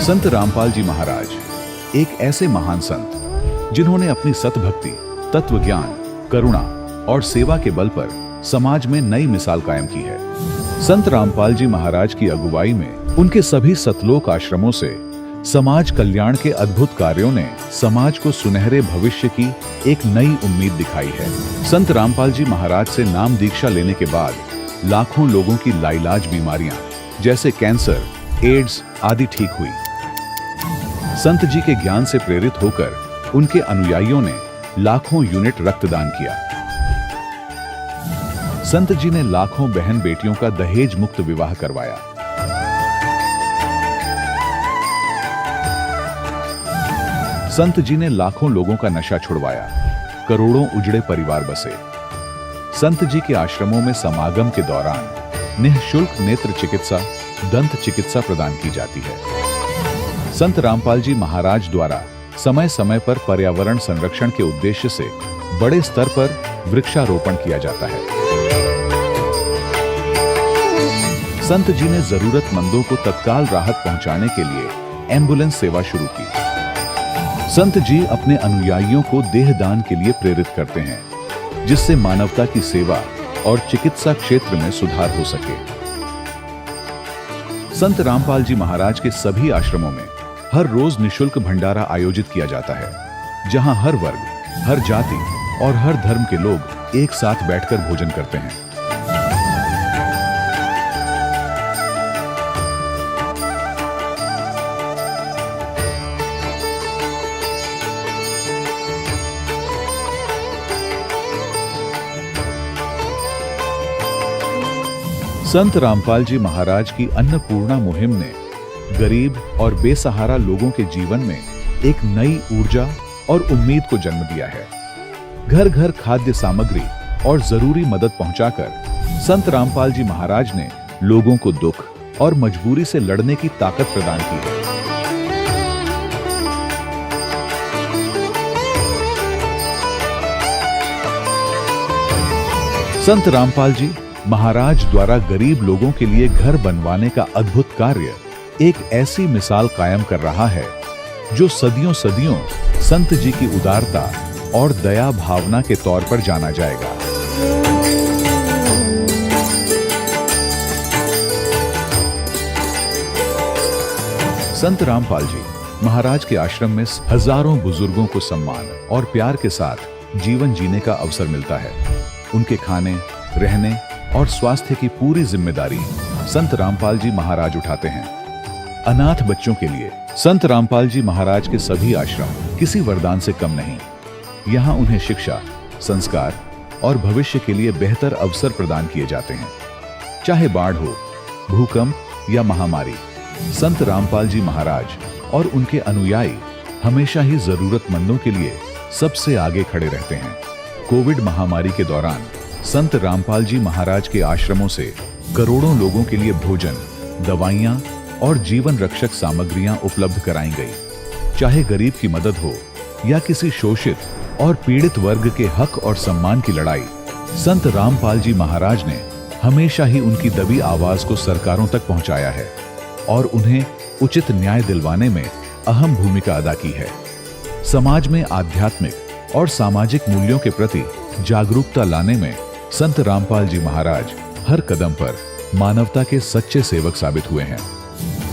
संत रामपाल जी महाराज एक ऐसे महान संत जिन्होंने अपनी सतभक्ति, तत्व ज्ञान, करुणा और सेवा के बल पर समाज में नई मिसाल कायम की है। संत रामपाल जी महाराज की अगुवाई में उनके सभी सतलोक आश्रमों से समाज कल्याण के अद्भुत कार्यों ने समाज को सुनहरे भविष्य की एक नई उम्मीद दिखाई है। संत रामपाल जी महाराज से नाम दीक्षा लेने के बाद लाखों लोगों की लाइलाज बीमारियां जैसे कैंसर, एड्स आदि ठीक हुई। संत जी के ज्ञान से प्रेरित होकर उनके अनुयायियों ने लाखों यूनिट रक्तदान किया। संत जी ने लाखों बहन बेटियों का दहेज मुक्त विवाह करवाया। संत जी ने लाखों लोगों का नशा छुड़वाया, करोड़ों उजड़े परिवार बसे। संत जी के आश्रमों में समागम के दौरान निःशुल्क नेत्र चिकित्सा, दंत चिकित्सा प्रदान की जाती है। संत रामपाल जी महाराज द्वारा समय समय पर पर्यावरण संरक्षण के उद्देश्य से बड़े स्तर पर वृक्षारोपण किया जाता है। संत जी ने जरूरतमंदों को तत्काल राहत पहुंचाने के लिए एम्बुलेंस सेवा शुरू की। संत जी अपने अनुयायियों को देहदान के लिए प्रेरित करते हैं, जिससे मानवता की सेवा और चिकित्सा क्षेत्र में सुधार हो सके। संत रामपाल जी महाराज के सभी आश्रमों में हर रोज निःशुल्क भंडारा आयोजित किया जाता है, जहां हर वर्ग, हर जाति और हर धर्म के लोग एक साथ बैठकर भोजन करते हैं। संत रामपाल जी महाराज की अन्नपूर्णा मुहिम ने गरीब और बेसहारा लोगों के जीवन में एक नई ऊर्जा और उम्मीद को जन्म दिया है। घर घर खाद्य सामग्री और जरूरी मदद पहुंचाकर संत रामपाल जी महाराज ने लोगों को दुख और मजबूरी से लड़ने की ताकत प्रदान की है। संत रामपाल जी महाराज द्वारा गरीब लोगों के लिए घर बनवाने का अद्भुत कार्य एक ऐसी मिसाल कायम कर रहा है जो सदियों सदियों संत जी की उदारता और दया भावना के तौर पर जाना जाएगा। संत रामपाल जी महाराज के आश्रम में हजारों बुजुर्गों को सम्मान और प्यार के साथ जीवन जीने का अवसर मिलता है। उनके खाने, रहने और स्वास्थ्य की पूरी जिम्मेदारी संत रामपाल जी महाराज उठाते हैं। अनाथ बच्चों के लिए संत रामपाल जी महाराज के सभी आश्रम किसी वरदान से कम नहीं। यहाँ उन्हें शिक्षा, संस्कार और भविष्य के लिए बेहतर अवसर प्रदान किए जाते हैं। चाहे बाढ़ हो, भूकंप या महामारी, संत रामपाल जी महाराज और उनके अनुयायी हमेशा ही जरूरतमंदों के लिए सबसे आगे खड़े रहते हैं। कोविड महामारी के दौरान संत रामपाल जी महाराज के आश्रमों से करोड़ों लोगों के लिए भोजन, दवाइयां और जीवन रक्षक सामग्रियां उपलब्ध कराई गई। चाहे गरीब की मदद हो या किसी शोषित और पीड़ित वर्ग के हक और सम्मान की लड़ाई, संत रामपाल जी महाराज ने हमेशा ही उनकी दबी आवाज को सरकारों तक पहुंचाया है और उन्हें उचित न्याय दिलवाने में अहम भूमिका अदा की है। समाज में आध्यात्मिक और सामाजिक मूल्यों के प्रति जागरूकता लाने में संत रामपाल जी महाराज हर कदम पर मानवता के सच्चे सेवक साबित हुए हैं।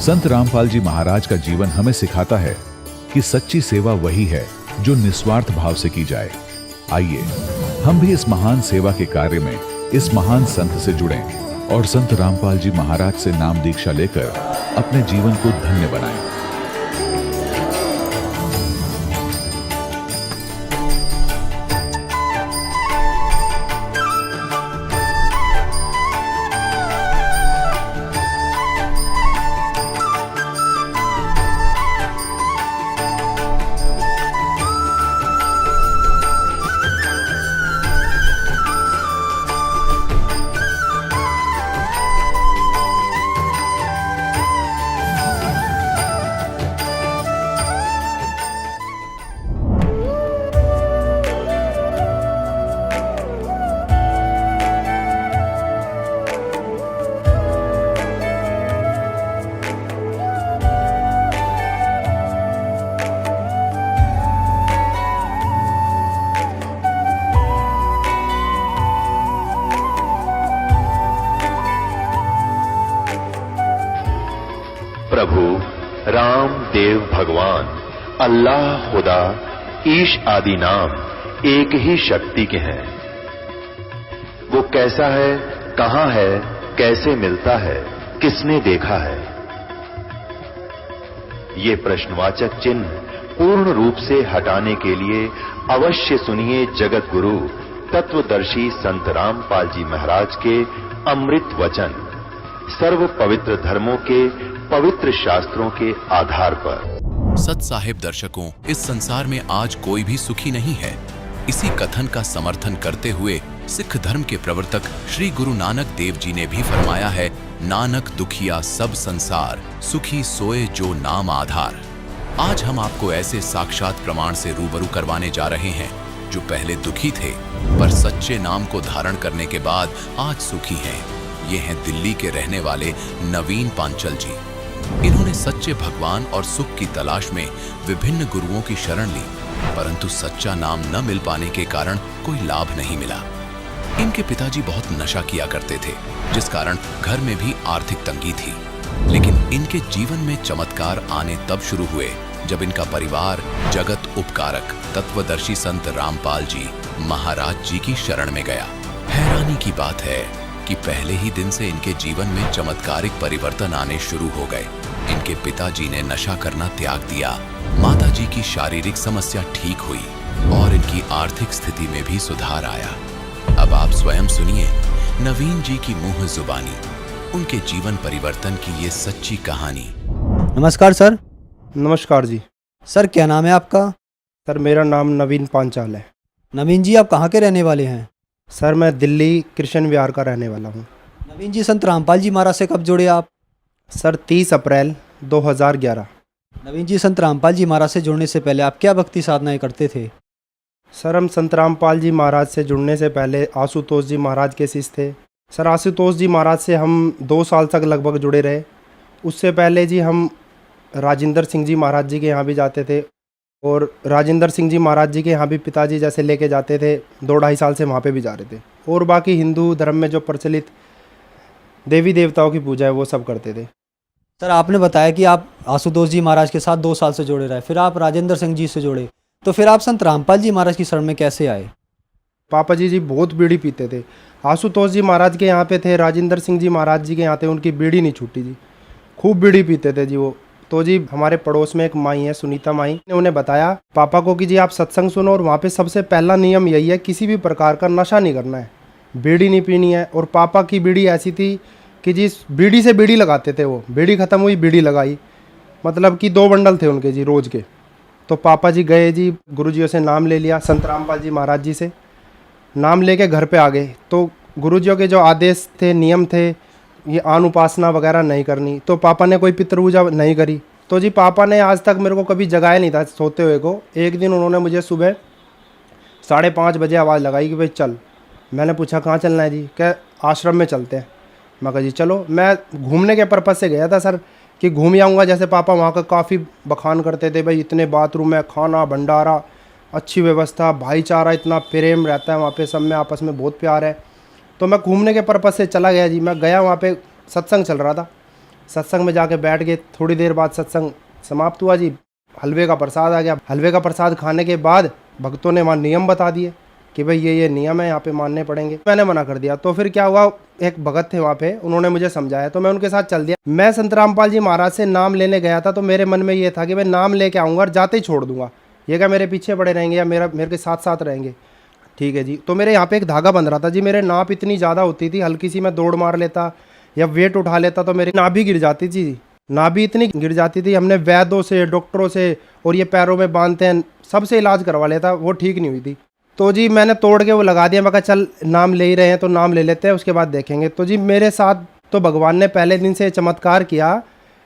संत रामपाल जी महाराज का जीवन हमें सिखाता है कि सच्ची सेवा वही है जो निस्वार्थ भाव से की जाए। आइए हम भी इस महान सेवा के कार्य में इस महान संत से जुड़ें और संत रामपाल जी महाराज से नाम दीक्षा लेकर अपने जीवन को धन्य बनाएं। प्रभु राम देव भगवान अल्लाह खुदा ईश आदि नाम एक ही शक्ति के हैं। वो कैसा है, कहां है, कैसे मिलता है, किसने देखा है? ये प्रश्नवाचक चिन्ह पूर्ण रूप से हटाने के लिए अवश्य सुनिए जगत गुरु तत्वदर्शी संत रामपाल जी महाराज के अमृत वचन, सर्व पवित्र धर्मों के पवित्र शास्त्रों के आधार पर। सत साहिब दर्शकों, इस संसार में आज कोई भी सुखी नहीं है। इसी कथन का समर्थन करते हुए सिख धर्म के प्रवर्तक श्री गुरु नानक देव जी ने भी फरमाया है, नानक दुखिया सब संसार, सुखी सोए जो नाम आधार। आज हम आपको ऐसे साक्षात प्रमाण से रूबरू करवाने जा रहे हैं जो पहले दुखी थे पर सच्चे नाम को धारण करने के बाद आज सुखी हैं। ये हैं दिल्ली के रहने वाले नवीन पांचल जी। इन्होंने सच्चे भगवान और सुख की तलाश में विभिन्न गुरुओं की शरण ली, परंतु सच्चा नाम न मिल पाने के कारण कोई लाभ नहीं मिला। इनके पिताजी बहुत नशा किया करते थे, जिस कारण घर में भी आर्थिक तंगी थी। लेकिन इनके जीवन में चमत्कार आने तब शुरू हुए जब इनका परिवार जगत उपकारक तत्वदर्शी संत रामपाल जी महाराज जी की शरण में गया। हैरानी की बात है कि पहले ही दिन से इनके जीवन में चमत्कारिक परिवर्तन आने शुरू हो गए। इनके पिताजी ने नशा करना त्याग दिया, माताजी की शारीरिक समस्या ठीक हुई और इनकी आर्थिक स्थिति में भी सुधार आया। अब आप स्वयं सुनिए नवीन जी की मुंह जुबानी उनके जीवन परिवर्तन की ये सच्ची कहानी। नमस्कार सर। नमस्कार जी। सर क्या नाम है आपका? सर मेरा नाम नवीन पांचाल है। नवीन जी आप कहाँ के रहने वाले हैं? सर मैं दिल्ली कृष्ण विहार का रहने वाला हूँ। नवीन जी संत रामपाल जी महाराज से कब जुड़े आप? सर 30 अप्रैल 2011। नवीन जी संत रामपाल जी महाराज से जुड़ने से पहले आप क्या भक्ति साधनाएं करते थे? सर हम संत रामपाल जी महाराज से जुड़ने से पहले आशुतोष जी महाराज के शिष्य थे। सर आशुतोष जी महाराज से हम 2 साल तक लगभग जुड़े रहे। उससे पहले जी हम राजेंद्र सिंह जी महाराज जी के यहाँ भी जाते थे और राजेंद्र सिंह जी महाराज जी के यहाँ भी पिताजी जैसे लेके जाते थे, 2-2.5 साल से वहाँ पे भी जा रहे थे। और बाकी हिंदू धर्म में जो प्रचलित देवी देवताओं की पूजा है वो सब करते थे। सर आपने बताया कि आप आशुतोष जी महाराज के साथ 2 साल से जुड़े रहे, फिर आप राजेंद्र सिंह जी से जुड़े, तो फिर आप संत रामपाल जी महाराज की शरण में कैसे आए? पापा जी बहुत बीड़ी पीते थे। आशुतोष जी महाराज के यहाँ पे थे, राजेंद्र सिंह जी महाराज जी के यहाँ थे, उनकी बीड़ी नहीं छूटी जी, खूब बीड़ी पीते थे जी वो। तो जी हमारे पड़ोस में एक माई है सुनीता माई ने उन्हें बताया पापा को कि जी आप सत्संग सुनो और वहाँ पे सबसे पहला नियम यही है किसी भी प्रकार का नशा नहीं करना है, बीड़ी नहीं पीनी है। और पापा की बीड़ी ऐसी थी कि जी बीड़ी से बीड़ी लगाते थे, वो बीड़ी ख़त्म हुई बीड़ी लगाई, मतलब कि 2 बंडल थे उनके जी रोज़ के। तो पापा जी गए जी गुरुजियों से नाम ले लिया, संत रामपाल जी महाराज जी से नाम लेके घर पे आ गए। तो गुरुजियों के जो आदेश थे, नियम थे, ये आन उपासना वगैरह नहीं करनी, तो पापा ने कोई पितृ पूजा नहीं करी। तो जी पापा ने आज तक मेरे को कभी जगाया नहीं था सोते हुए को। एक दिन उन्होंने मुझे सुबह 5:30 बजे आवाज़ लगाई कि भाई चल। मैंने पूछा कहाँ चलना है जी? क्या आश्रम में चलते हैं। मैं कहा जी चलो। मैं घूमने के पर्पज़ से गया था सर कि घूम ही आऊँगा। जैसे पापा वहाँ का काफ़ी बखान करते थे, भाई इतने बाथरूम है, खाना भंडारा, अच्छी व्यवस्था, भाईचारा, इतना प्रेम रहता है वहाँ पे, सब में आपस में बहुत प्यार है। तो मैं घूमने के पर्पज़ से चला गया जी। मैं गया, वहाँ पे सत्संग चल रहा था, सत्संग में जाके बैठ गए। थोड़ी देर बाद सत्संग समाप्त हुआ जी, हलवे का प्रसाद आ गया। हलवे का प्रसाद खाने के बाद भक्तों ने वहाँ नियम बता दिए कि भाई ये नियम है, यहाँ पे मानने पड़ेंगे। मैंने मना कर दिया। तो फिर क्या हुआ, एक भगत थे वहाँ पे, उन्होंने मुझे समझाया तो मैं उनके साथ चल दिया। मैं संत रामपाल जी महाराज से नाम लेने गया था, तो मेरे मन में ये था कि मैं नाम लेके आऊँगा और जाते ही छोड़ दूंगा। ये क्या मेरे पीछे पड़े रहेंगे या मेरे के साथ साथ रहेंगे? ठीक है जी। तो मेरे यहाँ पे एक धागा बंध रहा था जी। मेरे नाप इतनी ज़्यादा होती थी, हल्की सी मैं दौड़ मार लेता या वेट उठा लेता तो मेरी नाभि गिर जाती थी। नाभि इतनी गिर जाती थी, हमने वैद्यों से, डॉक्टरों से, और ये पैरों में बांधते हैं, सबसे इलाज करवा लेता, वो ठीक नहीं हुई थी। तो जी मैंने तोड़ के वो लगा दिया। मैं कहा चल नाम ले ही रहे हैं तो नाम ले लेते हैं, उसके बाद देखेंगे। तो जी मेरे साथ तो भगवान ने पहले दिन से चमत्कार किया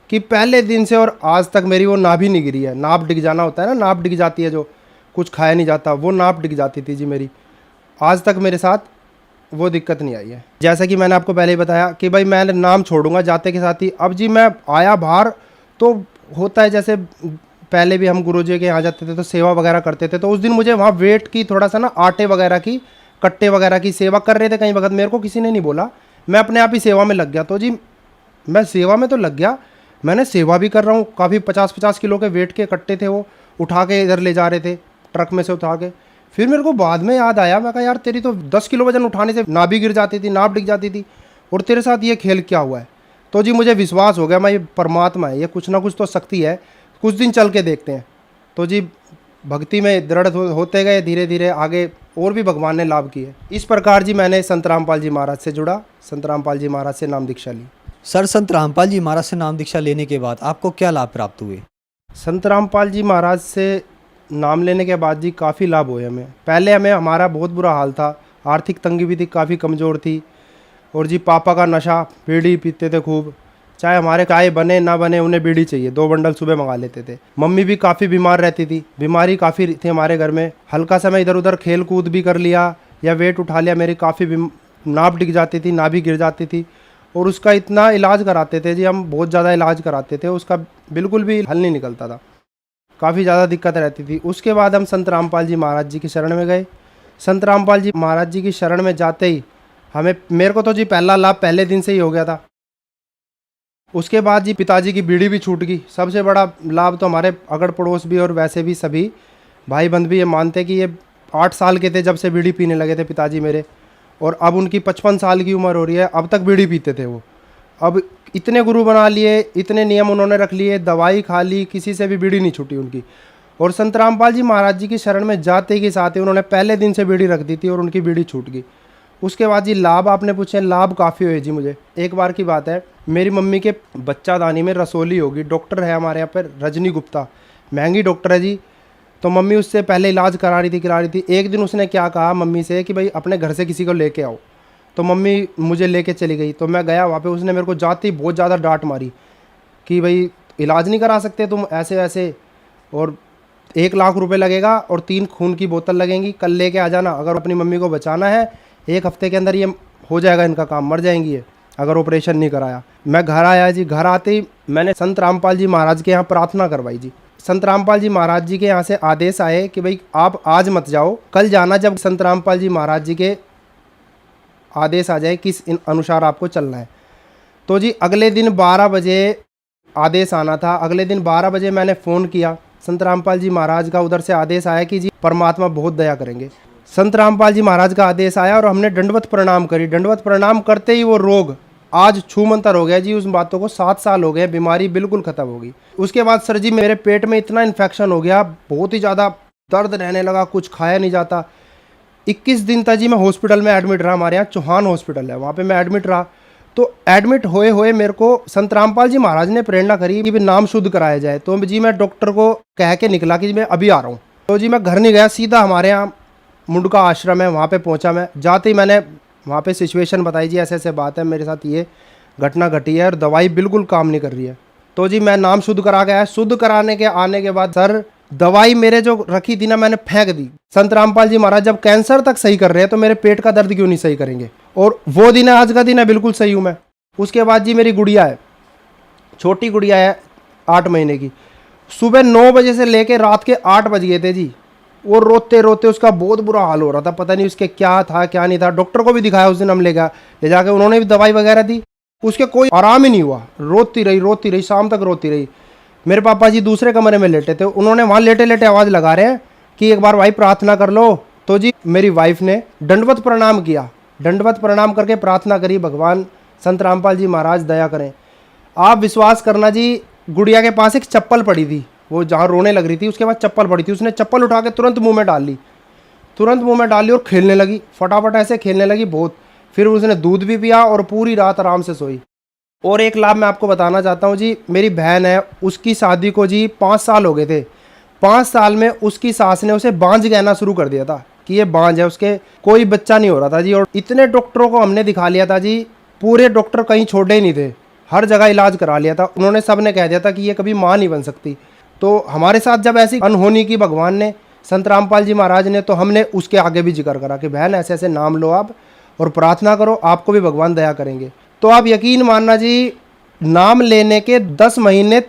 कि पहले दिन से और आज तक मेरी वो नाभि नहीं गिरी है। नाप डिग जाना होता है ना, नाप डिग जाती है, जो कुछ खाया नहीं जाता, वो नाप डिग जाती थी जी मेरी। आज तक मेरे साथ वो दिक्कत नहीं आई है। जैसा कि मैंने आपको पहले ही बताया कि भाई मैं नाम छोड़ूंगा जाते के साथ ही। अब जी मैं आया बाहर तो होता है, जैसे पहले भी हम गुरुजी के यहाँ जाते थे तो सेवा वगैरह करते थे, तो उस दिन मुझे वहाँ वेट की थोड़ा सा ना, आटे वगैरह की, कट्टे वगैरह की सेवा कर रहे थे कई वक्त। मेरे को किसी ने नहीं बोला, मैं अपने आप ही सेवा में लग गया। तो जी मैं सेवा में तो लग गया, मैंने सेवा भी कर रहा हूँ, काफ़ी 50-50 किलो के वेट के कट्टे थे, वो उठा के इधर ले जा रहे थे, ट्रक में से उठा के। फिर मेरे को बाद में याद आया, मैं कहा यार तेरी तो 10 किलो वजन उठाने से नाभि गिर जाती थी, नाभ डिग जाती थी, और तेरे साथ ये खेल क्या हुआ है। तो जी मुझे विश्वास हो गया, मैं ये परमात्मा है, ये कुछ ना कुछ तो शक्ति है, कुछ दिन चल के देखते हैं। तो जी भक्ति में दृढ़ होते गए, धीरे धीरे आगे और भी भगवान ने लाभ किए। इस प्रकार जी मैंने संत रामपाल जी महाराज से जुड़ा, संत रामपाल जी महाराज से नाम दीक्षा ली। सर, संत रामपाल जी महाराज से नाम दीक्षा लेने के बाद आपको क्या लाभ प्राप्त हुए? संत रामपाल जी महाराज से नाम लेने के बाद जी काफ़ी लाभ हुए हमें। पहले हमारा बहुत बुरा हाल था, आर्थिक तंगी भी थी, काफ़ी कमज़ोर थी, और जी पापा का नशा, बीड़ी पीते थे खूब, चाहे हमारे चाय बने ना बने उन्हें बीड़ी चाहिए, 2 बंडल सुबह मंगा लेते थे। मम्मी भी काफ़ी बीमार रहती थी, बीमारी काफ़ी थी हमारे घर में। हल्का समय इधर उधर खेल कूद भी कर लिया या वेट उठा लिया, मेरी काफ़ी नाभ डिग जाती थी, नाभि गिर जाती थी, और उसका इतना इलाज कराते थे जी हम, बहुत ज़्यादा इलाज कराते थे, उसका बिल्कुल भी हल नहीं निकलता था, काफ़ी ज़्यादा दिक्कत रहती थी। उसके बाद हम संत रामपाल जी महाराज जी की शरण में गए। संत रामपाल जी महाराज जी की शरण में जाते ही मेरे को तो जी पहला लाभ पहले दिन से ही हो गया था। उसके बाद जी पिताजी की बीड़ी भी छूट गई। सबसे बड़ा लाभ तो हमारे अगड़ पड़ोस भी और वैसे भी सभी भाई बंद भी ये मानते कि ये 8 साल के थे जब से बीड़ी पीने लगे थे पिताजी मेरे, और अब उनकी 55 साल की उम्र हो रही है, अब तक बीड़ी पीते थे वो। अब इतने गुरु बना लिए, इतने नियम उन्होंने रख लिए, दवाई खा ली, किसी से भी बीड़ी नहीं छूटी उनकी। और संत रामपाल जी महाराज जी की शरण में जाते के साथ ही उन्होंने पहले दिन से बीड़ी रख दी थी और उनकी बीड़ी छूट गई। उसके बाद जी लाभ आपने पूछे, लाभ काफ़ी हुए जी मुझे। एक बार की बात है, मेरी मम्मी के बच्चादानी में रसोली होगी, डॉक्टर है हमारे यहाँ पर रजनी गुप्ता, महंगी डॉक्टर है जी। तो मम्मी उससे पहले इलाज करा रही थी। एक दिन उसने क्या कहा मम्मी से कि भाई अपने घर से किसी को लेके आओ। तो मम्मी मुझे लेके चली गई, तो मैं गया वहाँ पे। उसने मेरे को जाते ही बहुत ज़्यादा डांट मारी कि भाई इलाज नहीं करा सकते तुम ऐसे वैसे, और 1 लाख रुपए लगेगा और 3 खून की बोतल लगेंगी, कल लेके आ जाना, अगर अपनी मम्मी को बचाना है 1 हफ्ते के अंदर ये हो जाएगा इनका काम, मर जाएंगी ये अगर ऑपरेशन नहीं कराया। मैं घर आया जी, घर आते ही मैंने संत रामपाल जी महाराज के यहाँ प्रार्थना करवाई जी। संत रामपाल जी महाराज जी के यहाँ से आदेश आए कि भाई आप आज मत जाओ, कल जाना, जब संत रामपाल जी महाराज जी के आदेश आ जाए किस अनुसार आपको चलना है। तो जी अगले दिन 12 बजे आदेश आना था। अगले दिन 12 बजे मैंने फ़ोन किया, संत रामपाल जी महाराज का उधर से आदेश आया कि जी परमात्मा बहुत दया करेंगे। संत रामपाल जी महाराज का आदेश आया और हमने दंडवत प्रणाम करी। दंडवत प्रणाम करते ही वो रोग आज छूमंतर हो गया जी। उस बातों को 7 साल हो गए, बीमारी बिल्कुल ख़त्म हो गई। उसके बाद सर जी मेरे पेट में इतना इन्फेक्शन हो गया, बहुत ही ज़्यादा दर्द रहने लगा, कुछ खाया नहीं जाता। 21 दिन तक जी मैं हॉस्पिटल में एडमिट रहा। हमारे यहाँ चौहान हॉस्पिटल है, वहाँ पे मैं एडमिट रहा। तो एडमिट होए हुए मेरे को संत रामपाल जी महाराज ने प्रेरणा करी कि भी नाम शुद्ध कराया जाए। तो जी मैं डॉक्टर को कह के निकला कि मैं अभी आ रहा हूँ। तो जी मैं घर नहीं गया, सीधा हमारे यहाँ मुंडका आश्रम है वहाँ पे पहुँचा। मैं जाते ही मैंने वहाँ पे सिचुएशन बताई जी, ऐसे ऐसे बात है, मेरे साथ ये घटना घटी है और दवाई बिल्कुल काम नहीं कर रही है। तो जी मैं नाम शुद्ध करा के आया। शुद्ध कराने के आने के बाद सर दवाई मेरे जो रखी थी ना मैंने फेंक दी। संत रामपाल जी महाराज जब कैंसर तक सही कर रहे हैं तो मेरे पेट का दर्द क्यों नहीं सही करेंगे। और वो दिन है, आज का दिन है, बिल्कुल सही हूँ मैं। उसके बाद जी मेरी गुड़िया है, छोटी गुड़िया है 8 महीने की। सुबह 9 बजे से लेके रात के 8 बज गए थे जी। वो रोते रोते उसका बहुत बुरा हाल हो रहा था, पता नहीं उसके क्या था क्या नहीं था। डॉक्टर को भी दिखाया उस दिन हम ले जाके, उन्होंने भी दवाई वगैरह दी, उसके कोई आराम ही नहीं हुआ। रोती रही, शाम तक रोती रही। मेरे पापा जी दूसरे कमरे में लेटे थे, उन्होंने वहाँ लेटे लेटे आवाज़ लगा रहे हैं कि एक बार भाई प्रार्थना कर लो। तो जी मेरी वाइफ ने दंडवत प्रणाम किया, दंडवत प्रणाम करके प्रार्थना करी, भगवान संत रामपाल जी महाराज दया करें। आप विश्वास करना जी, गुड़िया के पास एक चप्पल पड़ी थी, वो जहाँ रोने लग रही थी उसके बाद चप्पल पड़ी थी। उसने चप्पल उठा के तुरंत मुंह में डाल ली और खेलने लगी, फटाफट ऐसे खेलने लगी बहुत। फिर उसने दूध भी पिया और पूरी रात आराम से सोई। और एक लाभ मैं आपको बताना चाहता हूँ जी, मेरी बहन है, उसकी शादी को जी 5 साल हो गए थे। 5 साल में उसकी सास ने उसे बांझ कहना शुरू कर दिया था कि ये बांझ है, उसके कोई बच्चा नहीं हो रहा था जी। और इतने डॉक्टरों को हमने दिखा लिया था जी, पूरे डॉक्टर कहीं छोड़े ही नहीं थे, हर जगह इलाज करा लिया था। उन्होंने सब ने कह दिया था कि ये कभी माँ नहीं बन सकती। तो हमारे साथ जब ऐसी अनहोनी की भगवान ने, संत रामपाल जी महाराज ने, तो हमने उसके आगे भी जिक्र करा कि बहन ऐसे ऐसे नाम लो आप और प्रार्थना करो, आपको भी भगवान दया करेंगे। तो आप यकीन मानना जी, नाम लेने के 10 महीने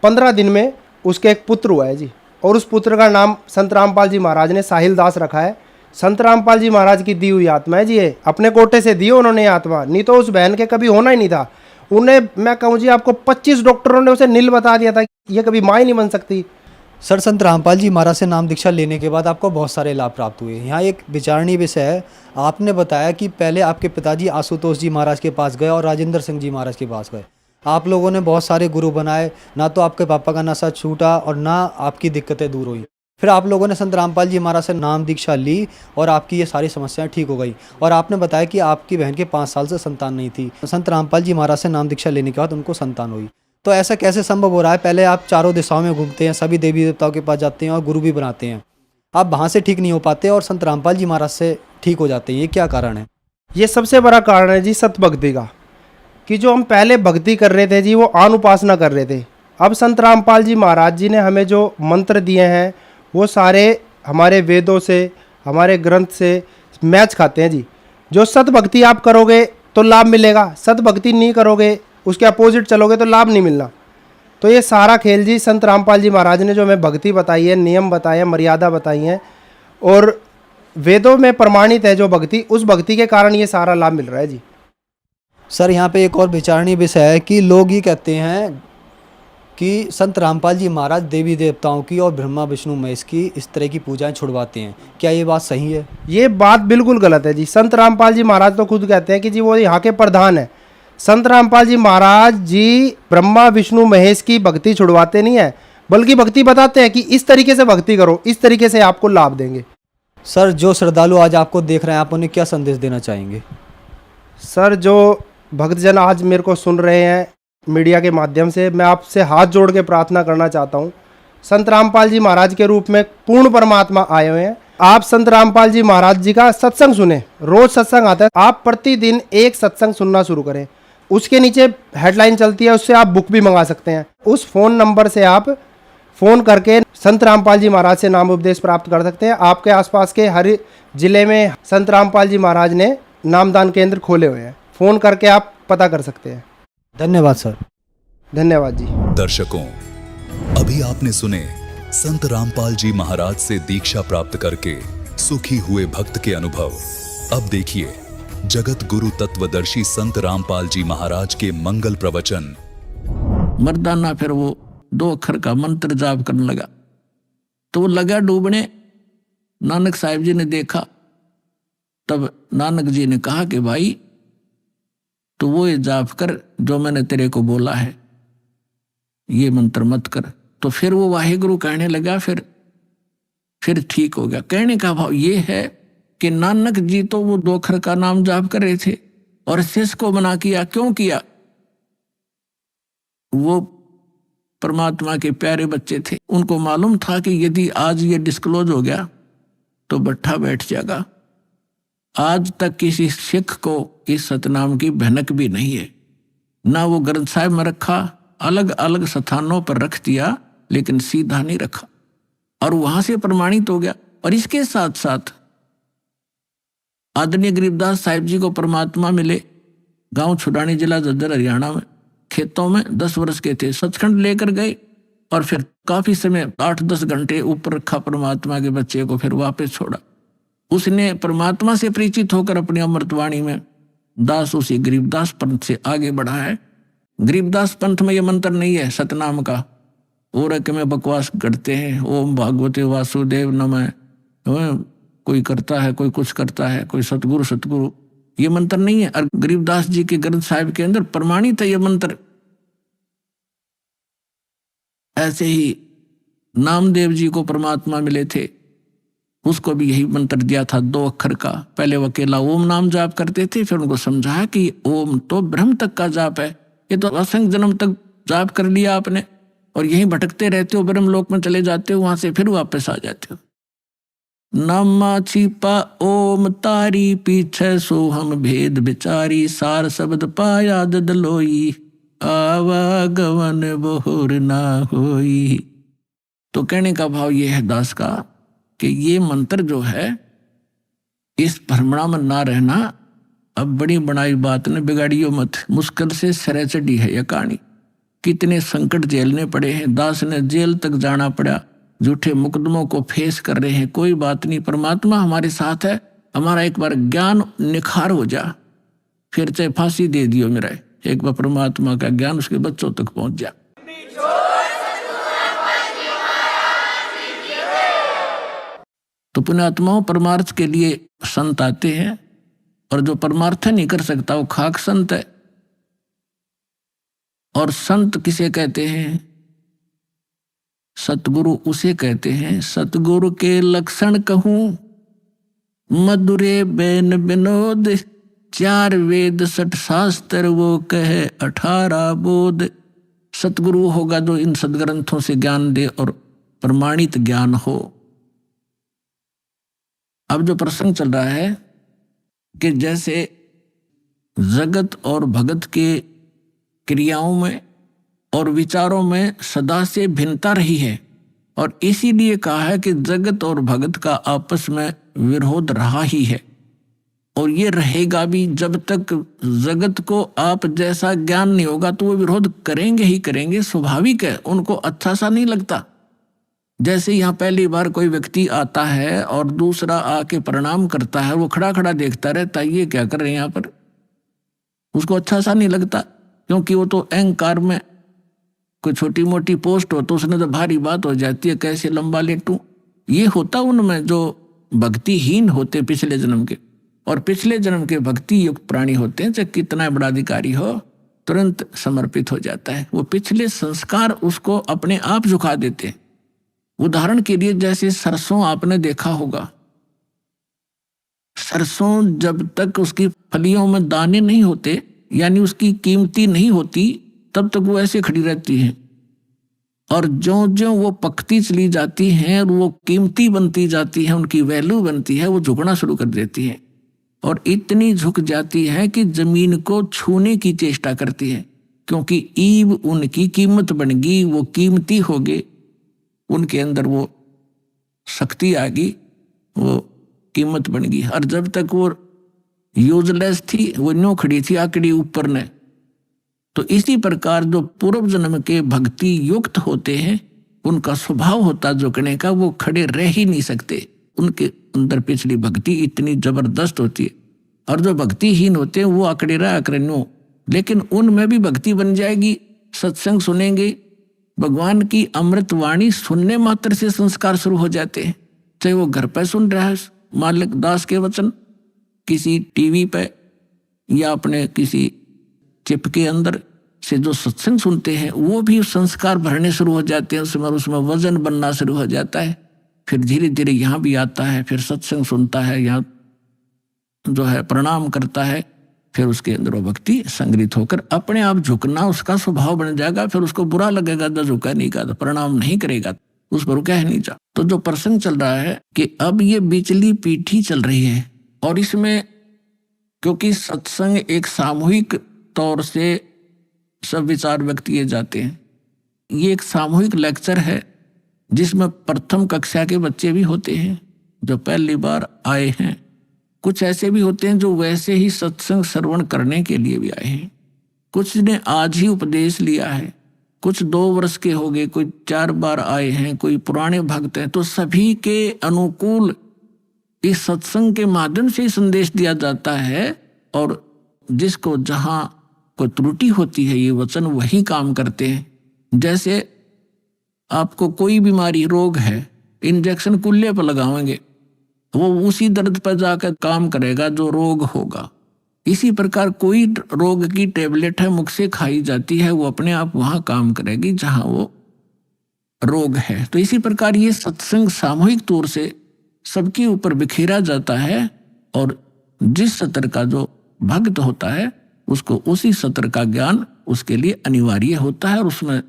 15 दिन में उसके एक पुत्र हुआ है जी। और उस पुत्र का नाम संत रामपाल जी महाराज ने साहिल दास रखा है। संत रामपाल जी महाराज की दी हुई आत्मा है जी, ये अपने कोटे से दी उन्होंने आत्मा, नहीं तो उस बहन के कभी होना ही नहीं था। उन्हें मैं कहूँ जी आपको 25 डॉक्टरों ने उसे नील बता दिया था, ये कभी माँ ही नहीं बन सकती। सर, संत रामपाल जी महाराज से नाम दीक्षा लेने के बाद आपको बहुत सारे लाभ प्राप्त हुए। यहाँ एक विचारणीय विषय है, आपने बताया कि पहले आपके पिताजी आशुतोष जी महाराज के पास गए और राजेंद्र सिंह जी महाराज के पास गए। आप लोगों ने बहुत सारे गुरु बनाए, ना तो आपके पापा का नशा छूटा और ना आपकी दिक्कतें दूर हुई। फिर आप लोगों ने संत रामपाल जी महाराज से नाम दीक्षा ली और आपकी ये सारी समस्याएं ठीक हो गई। और आपने बताया कि आपकी बहन के 5 साल से संतान नहीं थी, संत रामपाल जी महाराज से नाम दीक्षा लेने के बाद उनको संतान हुई। तो ऐसा कैसे संभव हो रहा है? पहले आप चारों दिशाओं में घूमते हैं, सभी देवी देवताओं के पास जाते हैं और गुरु भी बनाते हैं, आप वहाँ से ठीक नहीं हो पाते और संत रामपाल जी महाराज से ठीक हो जाते हैं, ये क्या कारण है? ये सबसे बड़ा कारण है जी सत भक्ति का, कि जो हम पहले भक्ति कर रहे थे जी वो आन उपासना कर रहे थे। अब संत रामपाल जी महाराज जी ने हमें जो मंत्र दिए हैं वो सारे हमारे वेदों से, हमारे ग्रंथ से मैच खाते हैं जी। जो सत भक्ति आप करोगे तो लाभ मिलेगा, सत भक्ति नहीं करोगे, उसके अपोजिट चलोगे तो लाभ नहीं मिलना। तो ये सारा खेल जी संत रामपाल जी महाराज ने जो हमें भक्ति बताई है, नियम बताए हैं, मर्यादा बताई हैं और वेदों में प्रमाणित है जो भक्ति, उस भक्ति के कारण ये सारा लाभ मिल रहा है जी। सर, यहाँ पे एक और विचारणीय विषय है कि लोग ये कहते हैं कि संत रामपाल जी महाराज देवी देवताओं की और ब्रह्मा विष्णु महेश की इस तरह की पूजाएं छुड़वाते हैं, क्या ये बात सही है? ये बात बिल्कुल गलत है जी। संत रामपाल जी महाराज तो खुद कहते हैं कि जी वो यहाँ के प्रधान है। संत रामपाल जी महाराज जी ब्रह्मा विष्णु महेश की भक्ति छुड़वाते नहीं है, बल्कि भक्ति बताते हैं कि इस तरीके से भक्ति करो, इस तरीके से आपको लाभ देंगे। सर, जो श्रद्धालु आज आपको देख रहे हैं, आप उन्हें क्या संदेश देना चाहेंगे? सर, जो भक्तजन आज मेरे को सुन रहे हैं मीडिया के माध्यम से, मैं आपसे हाथ जोड़ के प्रार्थना करना चाहता हूँ। संत रामपाल जी महाराज के रूप में पूर्ण परमात्मा आए हुए हैं। आप संत रामपाल जी महाराज जी का सत्संग सुने, रोज सत्संग आता है, आप प्रतिदिन एक सत्संग सुनना शुरू करें। उसके नीचे हेडलाइन चलती है, उससे आप बुक भी मंगा सकते हैं। उस फ़ोन नंबर से आप फ़ोन करके संत रामपाल जी महाराज से नाम उपदेश प्राप्त कर सकते हैं। आपके आसपास के हर जिले में संत रामपाल जी महाराज ने नामदान केंद्र खोले हुए हैं, फ़ोन करके आप पता कर सकते हैं। धन्यवाद सर। धन्यवाद जी। दर्शकों, अभी आपने सुने संत रामपाल जी महाराज से दीक्षा प्राप्त करके सुखी हुए भक्त के अनुभव। अब देखिए जगत गुरु तत्वदर्शी संत रामपाल जी महाराज के मंगल प्रवचन। मर्दाना फिर वो 2 अक्षर का मंत्र जाप करने लगा, तो वो लगा डूबने। नानक साहिब जी ने देखा, तब नानक जी ने कहा कि भाई तो वो ये जाप कर जो मैंने तेरे को बोला है, ये मंत्र मत कर। तो फिर वो वाहेगुरु कहने लगा, फिर ठीक हो गया। कहने का भाव ये है कि नानक जी तो वो 2 अक्षर का नाम जाप कर रहे थे और शिष्य को मना किया। क्यों किया? वो परमात्मा के प्यारे बच्चे थे, उनको मालूम था कि यदि आज ये डिस्क्लोज हो गया तो बट्ठा बैठ जाएगा। आज तक किसी सिख को इस सतनाम की भनक भी नहीं है, ना वो ग्रंथ साहिब में रखा, अलग अलग स्थानों पर रख दिया, लेकिन सीधा नहीं रखा और वहां से प्रमाणित हो गया। और इसके साथ साथ आदरणीय गरीबदास साहिब जी को परमात्मा मिले, गांव छुड़ानी, जिला झज्जर, हरियाणा में, खेतों में 10 वर्ष के थे, सचखंड लेकर गए और फिर काफी समय 8-10 घंटे ऊपर रखा परमात्मा के बच्चे को, फिर वापस छोड़ा। उसने परमात्मा से परिचित होकर अपनी अमृतवाणी में दास उसी गरीबदास पंथ से आगे बढ़ा है। गरीबदास पंथ में यह मंत्र नहीं है सतनाम का, और कि में बकवास करते हैं, ओम भागवते वासुदेव नमः, कोई करता है, कोई कुछ करता है, कोई सतगुरु सतगुरु, ये मंत्र नहीं है। और गरीबदास जी के ग्रंथ साहिब के अंदर प्रमाणित है ये मंत्र। ऐसे ही नामदेव जी को परमात्मा मिले थे, उसको भी यही मंत्र दिया था 2 अक्षर का। पहले वो अकेला ओम नाम जाप करते थे, फिर उनको समझाया कि ओम तो ब्रह्म तक का जाप है, ये तो असंख्य जन्म तक जाप कर लिया आपने और यहीं भटकते रहते हो, ब्रह्म लोक में चले जाते हो, वहां से फिर वापस आ जाते हो। नामा छिपा ओम तारी, पीछे सो हम भेद बिचारी, सार शब्द पाया ददलोई, आवागमन बोहर ना होई। तो कहने का भाव ये है दास का कि ये मंत्र जो है, इस भ्रमणा में ना रहना। अब बड़ी बनाई बात ने बिगाड़ियो मत, मुश्किल से सिरे चढ़ी है यह कहानी। कितने संकट झेलने पड़े हैं, दास ने जेल तक जाना पड़ा, झूठे मुकदमों को फेस कर रहे हैं। कोई बात नहीं, परमात्मा हमारे साथ है। हमारा एक बार ज्ञान निखार हो जा, फिर चाहे फांसी दे दियो मेरा, एक बार परमात्मा का ज्ञान उसके बच्चों तक पहुंच जाए। तो पुण्यात्माओं, परमार्थ के लिए संत आते हैं, और जो परमार्थ नहीं कर सकता वो खाक संत है। और संत किसे कहते हैं? सतगुरु उसे कहते हैं। सतगुरु के लक्षण कहूं, मधुरे बैन विनोद, 4 वेद 6 शास्त्र वो कहे 18 बोध। सतगुरु होगा जो इन सदग्रंथों से ज्ञान दे और प्रमाणित ज्ञान हो। अब जो प्रसंग चल रहा है कि जैसे जगत और भगत के क्रियाओं में और विचारों में सदा से भिन्नता रही है, और इसीलिए कहा है कि जगत और भगत का आपस में विरोध रहा ही है, और ये रहेगा भी। जब तक जगत को आप जैसा ज्ञान नहीं होगा तो वो विरोध करेंगे ही करेंगे, स्वाभाविक है। उनको अच्छा सा नहीं लगता। जैसे यहाँ पहली बार कोई व्यक्ति आता है और दूसरा आके प्रणाम करता है, वो खड़ा खड़ा देखता रहता है, ये क्या कर रहे हैं यहाँ पर, उसको अच्छा सा नहीं लगता, क्योंकि वो तो अहंकार में कोई छोटी मोटी पोस्ट हो तो उसने तो भारी बात हो जाती है, कैसे लंबा लेटूं। ये होता उनमें जो भक्तिहीन होते पिछले जन्म के, और पिछले जन्म के भक्ति युक्त प्राणी होते हैं, चाहे कितना बड़ा अधिकारी हो तुरंत समर्पित हो जाता है। वो पिछले संस्कार उसको अपने आप झुका देते हैं। उदाहरण के लिए जैसे सरसों आपने देखा होगा, सरसों जब तक उसकी फलियों में दाने नहीं होते, यानी उसकी कीमती नहीं होती, तब तक वो ऐसे खड़ी रहती है, और जो जो वो पकती चली जाती हैं और वो कीमती बनती जाती है, उनकी वैल्यू बनती है, वो झुकना शुरू कर देती है, और इतनी झुक जाती है कि जमीन को छूने की चेष्टा करती है, क्योंकि ईब उनकी कीमत बन गई, वो कीमती हो गए, उनके अंदर वो शक्ति आ गई, वो कीमत बन गई। और जब तक वो यूजलेस थी, वो न्यों खड़ी थी आकड़ी ऊपर ने। तो इसी प्रकार जो पूर्व जन्म के भक्ति युक्त होते हैं, उनका स्वभाव होता झुकने का, वो खड़े रह ही नहीं सकते, उनके अंदर पिछली भक्ति इतनी जबरदस्त होती है। और जो भक्तिहीन होते हैं वो आकड़े रहा आकड़े, लेकिन उनमें भी भक्ति बन जाएगी। सत्संग सुनेंगे, भगवान की अमृत वाणी सुनने मात्र से संस्कार शुरू हो जाते हैं। चाहे वो घर पर सुन रहा है मालिक दास के वचन, किसी टीवी पे, या अपने किसी चिप के अंदर से जो सत्संग सुनते हैं, वो भी संस्कार भरने शुरू हो जाते हैं, उसमें वजन बनना शुरू हो जाता है। फिर धीरे धीरे यहाँ भी आता है, फिर सत्संग सुनता है, यहाँ जो है प्रणाम करता है, फिर उसके अंदर वो भक्ति संग्रहित होकर अपने आप झुकना उसका स्वभाव बन जाएगा। फिर उसको बुरा लगेगा जो झुका नहीं का, तो प्रणाम नहीं करेगा, उस पर कह नहीं जा। तो जो प्रसंग चल रहा है कि अब ये बिचली पीठी चल रही है, और इसमें क्योंकि सत्संग एक सामूहिक तौर से सब विचार व्यक्त किए जाते हैं, ये एक सामूहिक लेक्चर है जिसमें प्रथम कक्षा के बच्चे भी होते हैं जो पहली बार आए हैं, कुछ ऐसे भी होते हैं जो वैसे ही सत्संग श्रवण करने के लिए भी आए हैं, कुछ ने आज ही उपदेश लिया है, कुछ 2 वर्ष के हो गए, कोई 4 बार आए हैं, कोई पुराने भक्त हैं। तो सभी के अनुकूल इस सत्संग के माध्यम से संदेश दिया जाता है, और जिसको जहां कोई त्रुटि होती है ये वचन वही काम करते हैं। जैसे आपको कोई बीमारी रोग है, इंजेक्शन कुल्ले पर लगाएंगे, वो उसी दर्द पर जाकर काम करेगा जो रोग होगा। इसी प्रकार कोई रोग की टेबलेट है, मुख से खाई जाती है, वो अपने आप वहां काम करेगी जहां वो रोग है। तो इसी प्रकार ये सत्संग सामूहिक तौर से सबके ऊपर बिखेरा जाता है, और जिस सत्र का जो भक्त होता है उसको उसी सत्र का ज्ञान उसके लिए अनिवार्य होता है, और उसमें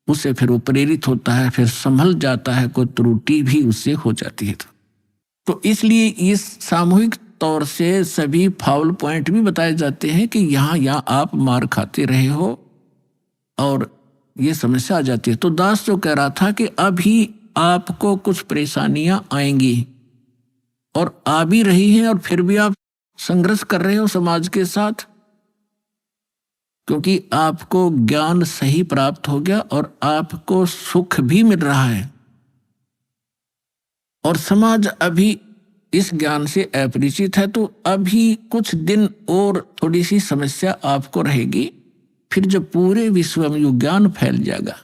उससे फिर वो प्रेरित होता है, फिर संभल जाता है, कोई त्रुटि भी उससे हो जाती है। तो इसलिए इस सामूहिक तौर से सभी फाउल पॉइंट भी बताए जाते हैं कि यहाँ आप मार खाते रहे हो और ये समस्या आ जाती है। तो दास जो कह रहा था कि अभी आपको कुछ परेशानियां आएंगी, और आ भी रही हैं, और फिर भी आप संघर्ष कर रहे हो समाज के साथ, क्योंकि आपको ज्ञान सही प्राप्त हो गया और आपको सुख भी मिल रहा है, और समाज अभी इस ज्ञान से अपरिचित है तो अभी कुछ दिन और थोड़ी सी समस्या आपको रहेगी। फिर जब पूरे विश्व में ये ज्ञान फैल जाएगा,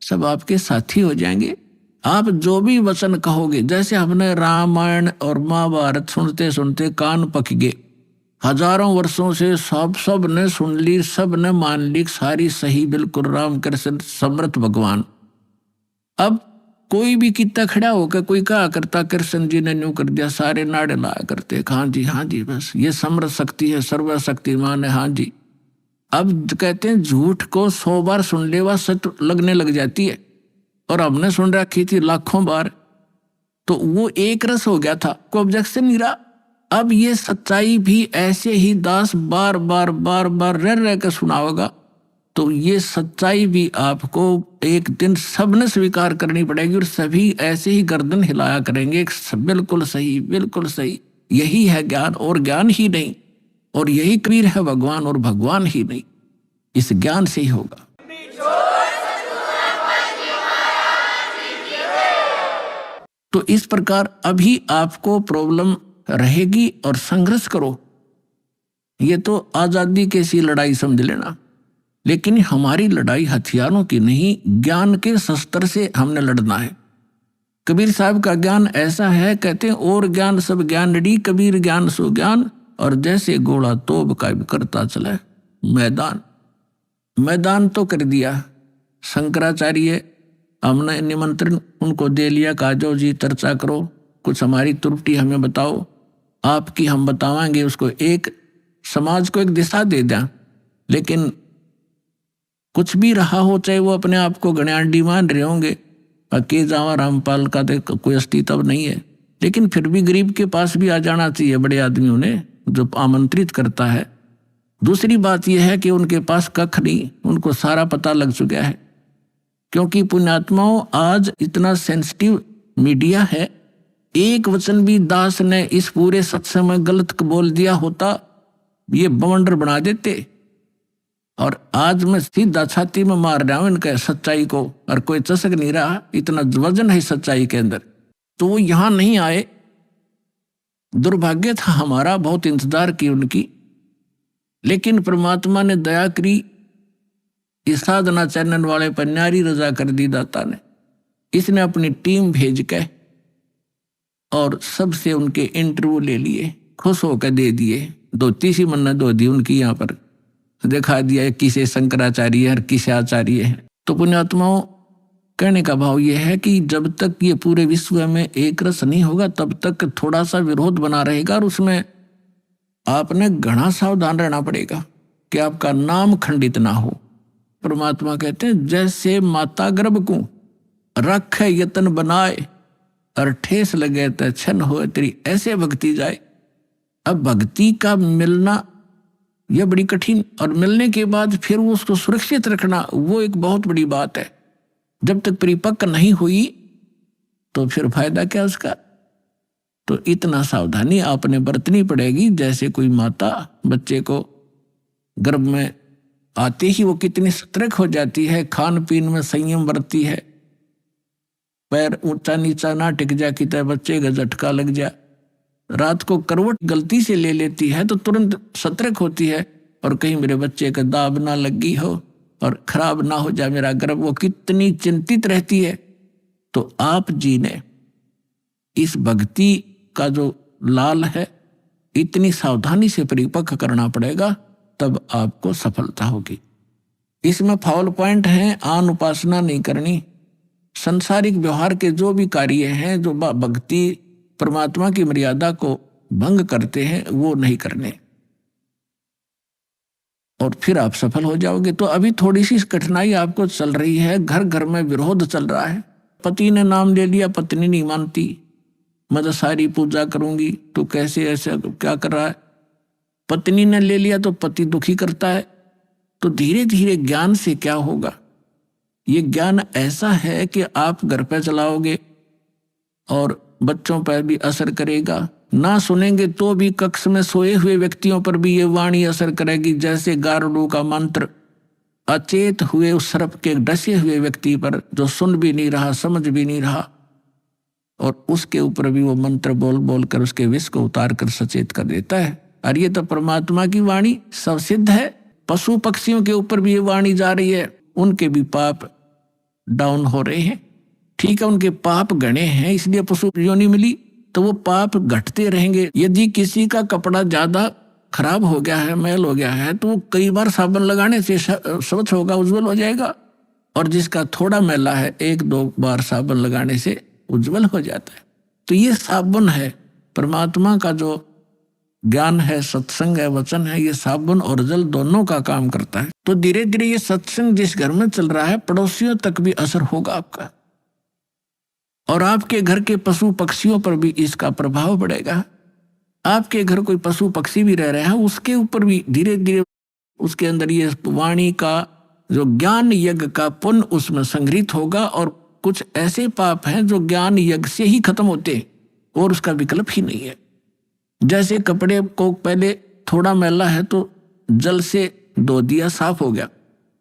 सब आपके साथी हो जाएंगे। आप जो भी वचन कहोगे, जैसे हमने रामायण और महाभारत सुनते सुनते कान पक गए, हजारों वर्षों से सब ने सुन ली, सब ने मान ली, सारी सही बिल्कुल राम कृष्ण समर्थ भगवान। अब कोई भी कितना खड़ा होकर कोई कहा करता कृष्ण जी ने न्यू कर दिया, सारे नाड़े लाया करते, हाँ जी बस ये समर्थ शक्ति है, सर्वशक्तिमान है, हाँ जी। अब कहते हैं झूठ को 100 बार सुन ले वह सत्य लगने लग जाती है, और हमने सुन रखी थी लाखों बार, तो वो एक रस हो गया था, कोई ऑब्जेक्शन नहीं रहा। अब ये सच्चाई भी ऐसे ही दास बार बार रह कर सुनाओगा, तो ये सच्चाई भी आपको एक दिन सबने स्वीकार करनी पड़ेगी, और सभी ऐसे ही गर्दन हिलाया करेंगे, बिल्कुल सही, यही है ज्ञान, और ज्ञान ही नहीं, और यही कबीर है भगवान, और भगवान ही नहीं, इस ज्ञान से ही होगा। तो इस प्रकार अभी आपको प्रॉब्लम रहेगी और संघर्ष करो, ये तो आजादी की सी लड़ाई समझ लेना। लेकिन हमारी लड़ाई हथियारों की नहीं, ज्ञान के शस्त्र से हमने लड़ना है। कबीर साहब का ज्ञान ऐसा है, कहते हैं और ज्ञान सब ज्ञानड़ी, कबीर ज्ञान सो ज्ञान, और जैसे घोड़ा तोप का करता चला मैदान तो कर दिया शंकराचार्य, हमने निमंत्रण उनको दे लिया, कहा जो जी चर्चा करो, कुछ हमारी त्रुटि हमें बताओ, आपकी हम बतावांगे, उसको एक समाज को एक दिशा दे दें। लेकिन कुछ भी रहा हो, चाहे वो अपने आप को गण्याडी मान रहे होंगे, के जावा रामपाल का तो कोई अस्तित्व नहीं है, लेकिन फिर भी गरीब के पास भी आ जाना चाहिए बड़े आदमियों ने, जो आमंत्रित करता है। दूसरी बात यह है कि उनके पास कख नहीं, उनको सारा पता लग चुका है, क्योंकि पुण्यात्माओं आज इतना सेंसिटिव मीडिया है, एक वचन भी दास ने इस पूरे सत्संग में गलत बोल दिया होता, ये बवंडर बना देते। और आज मैं सीधा छाती में मार रहा हूं इनके सच्चाई को, और कोई चसक नहीं रहा, इतना वजन है सच्चाई के अंदर, तो वो यहां नहीं आए। दुर्भाग्य था हमारा, बहुत इंतजार की उनकी, लेकिन परमात्मा ने दया करी, इस साधना चैनल वाले पर न्यारी रजा कर दी दाता ने। इसने अपनी टीम भेज के और सबसे उनके इंटरव्यू ले लिए, खुश होकर दे दिए, 2-3 मन्नत दो दी उनकी, यहाँ पर दिखा दिया किसे शंकराचार्य है और किसे आचार्य है। तो पुण्यात्माओं, कहने का भाव यह है कि जब तक ये पूरे विश्व में एक रस नहीं होगा, तब तक थोड़ा सा विरोध बना रहेगा, और उसमें आपने घना सावधान रहना पड़ेगा कि आपका नाम खंडित ना हो। परमात्मा कहते हैं, जैसे माता गर्भ को रख यतन बनाए, और ठेस लगे तो छन हो तेरी, ऐसे भक्ति जाए। अब भक्ति का मिलना यह बड़ी कठिन, और मिलने के बाद फिर उसको सुरक्षित रखना, वो एक बहुत बड़ी बात है। जब तक परिपक्व नहीं हुई तो फिर फायदा क्या उसका। तो इतना सावधानी आपने बरतनी पड़ेगी, जैसे कोई माता बच्चे को गर्भ में आते ही वो कितनी सतर्क हो जाती है, खान पीन में संयम बरतती है, पैर ऊंचा नीचा ना टिक जा कि बच्चे का झटका लग जा, रात को करवट गलती से ले लेती है तो तुरंत सतर्क होती है, और कहीं मेरे बच्चे का दाब ना लगी हो और खराब ना हो जाए मेरा गर्भ, वो कितनी चिंतित रहती है। तो आप जी ने इस भक्ति का जो लाल है, इतनी सावधानी से परिपक्व करना पड़ेगा, तब आपको सफलता होगी। इसमें फाउल पॉइंट है, आन उपासना नहीं करनी, संसारिक व्यवहार के जो भी कार्य हैं, जो भक्ति परमात्मा की मर्यादा को भंग करते हैं, वो नहीं करने, और फिर आप सफल हो जाओगे। तो अभी थोड़ी सी कठिनाई आपको चल रही है, घर घर में विरोध चल रहा है। पति ने नाम ले लिया, पत्नी नहीं मानती, मैं तो सारी पूजा करूंगी, तो कैसे ऐसा क्या कर रहा है। पत्नी ने ले लिया तो पति दुखी करता है। तो धीरे धीरे ज्ञान से क्या होगा, ये ज्ञान ऐसा है कि आप घर पे चलाओगे और बच्चों पर भी असर करेगा, ना सुनेंगे तो भी कक्ष में सोए हुए व्यक्तियों पर भी ये वाणी असर करेगी, जैसे गारुड़ का मंत्र अचेत हुए उस सर्प के डसे हुए व्यक्ति पर, जो सुन भी नहीं रहा, समझ भी नहीं रहा, और उसके ऊपर भी वो मंत्र बोल बोल कर उसके विष को उतार कर सचेत कर देता है। और ये तो परमात्मा की वाणी सब सिद्ध है। पशु पक्षियों के ऊपर भी ये वाणी जा रही है, उनके भी पाप डाउन हो रहे हैं। ठीक है, उनके पाप गणे हैं इसलिए पशु योनि मिली, तो वो पाप घटते रहेंगे। यदि किसी का कपड़ा ज्यादा खराब हो गया है, मैल हो गया है, तो वो कई बार साबुन लगाने से स्वच्छ होगा, उज्जवल हो जाएगा। और जिसका थोड़ा मैला है, 1-2 बार साबुन लगाने से उज्जवल हो जाता है। तो ये साबुन है, परमात्मा का जो ज्ञान है, सत्संग है, वचन है, ये साबुन और जल दोनों का काम करता है। तो धीरे धीरे ये सत्संग जिस घर में चल रहा है, पड़ोसियों तक भी असर होगा आपका, और आपके घर के पशु पक्षियों पर भी इसका प्रभाव पड़ेगा। आपके घर कोई पशु पक्षी भी रह रहे हैं, उसके ऊपर भी धीरे धीरे उसके अंदर ये वाणी का जो ज्ञान यज्ञ का पुण्य उसमें संग्रहित होगा। और कुछ ऐसे पाप हैं जो ज्ञान यज्ञ से ही खत्म होते और उसका विकल्प ही नहीं है। जैसे कपड़े को पहले थोड़ा मैला है तो जल से धो दिया, साफ हो गया।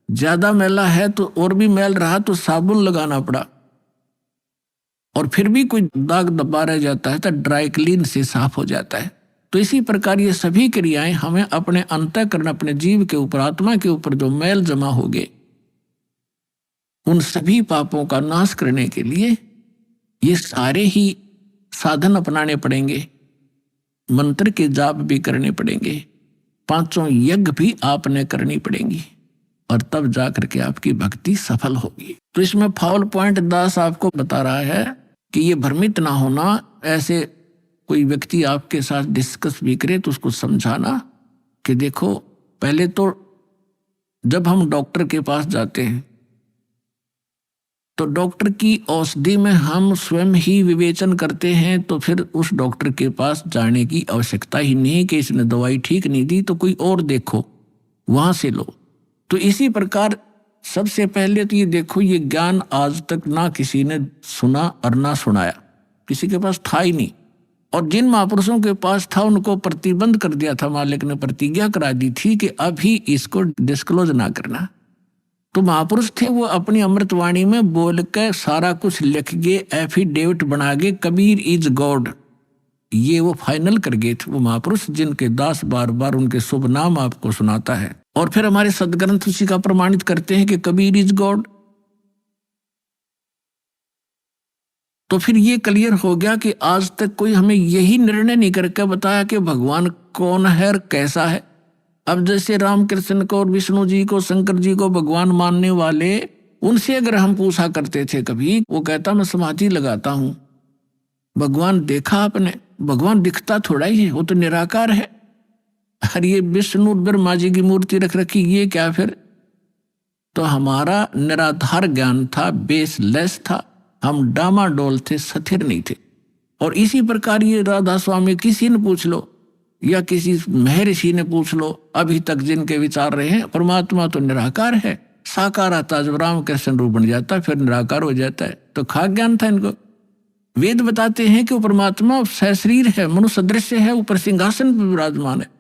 ज्यादा मैला है तो और भी मैल रहा तो साबुन लगाना पड़ा, और फिर भी कोई दाग दबा रह जाता है तो ड्राई क्लीन से साफ हो जाता है। तो इसी प्रकार ये सभी क्रियाएं हमें अपने अंतःकरण, अपने जीव के ऊपर, आत्मा के ऊपर जो मैल जमा हो गए, उन सभी पापों का नाश करने के लिए ये सारे ही साधन अपनाने पड़ेंगे। मंत्र के जाप भी करने पड़ेंगे, 5 यज्ञ भी आपने करनी पड़ेंगी, और तब जाकर के आपकी भक्ति सफल होगी। तो इसमें फाउल पॉइंट दास आपको बता रहा है कि ये भ्रमित ना होना। ऐसे कोई व्यक्ति आपके साथ डिस्कस भी करे तो उसको समझाना कि देखो, पहले तो जब हम डॉक्टर के पास जाते हैं तो डॉक्टर की औषधि में हम स्वयं ही विवेचन करते हैं, तो फिर उस डॉक्टर के पास जाने की आवश्यकता ही नहीं कि इसने दवाई ठीक नहीं दी तो कोई और देखो, वहां से लो। तो इसी प्रकार सबसे पहले तो ये देखो, ये ज्ञान आज तक ना किसी ने सुना और ना सुनाया, किसी के पास था ही नहीं। और जिन महापुरुषों के पास था उनको प्रतिबंध कर दिया था, मालिक ने प्रतिज्ञा करा दी थी कि अभी इसको डिस्क्लोज ना करना। तो महापुरुष थे, वो अपनी अमृतवाणी में बोल के सारा कुछ लिख गए, एफिडेविट बना गए, कबीर इज गॉड, ये वो फाइनल कर गए थे वो महापुरुष, जिनके दास बार बार उनके शुभ नाम आपको सुनाता है। और फिर हमारे सदग्रंथ उसी का प्रमाणित करते हैं कि कबीर इज गॉड। तो फिर ये क्लियर हो गया कि आज तक कोई हमें यही निर्णय नहीं करके बताया कि भगवान कौन है और कैसा है। अब जैसे रामकृष्ण को और विष्णु जी को, शंकर जी को भगवान मानने वाले, उनसे अगर हम पूछा करते थे कभी, वो कहता मैं समाधि लगाता हूं, भगवान देखा आपने? भगवान दिखता थोड़ा ही है, वो तो निराकार है। और ये विष्णु ब्रह्मा जी की मूर्ति रख रखी, ये क्या फिर? तो हमारा निराधार ज्ञान था, बेसलेस था, हम डामाडोल थे, स्थिर नहीं थे। और इसी प्रकार ये राधा स्वामी किसी ने पूछ लो या किसी महर्षि ने पूछ लो, अभी तक जिनके विचार रहे हैं, परमात्मा तो निराकार है। साकार आता जब रामकृष्ण रूप बन जाता है, फिर निराकार हो जाता है। तो खाक ज्ञान था इनको। वेद बताते हैं कि वो परमात्मा सशरीर है, मनुष्य दृश्य है, ऊपर सिंहासन पर विराजमान है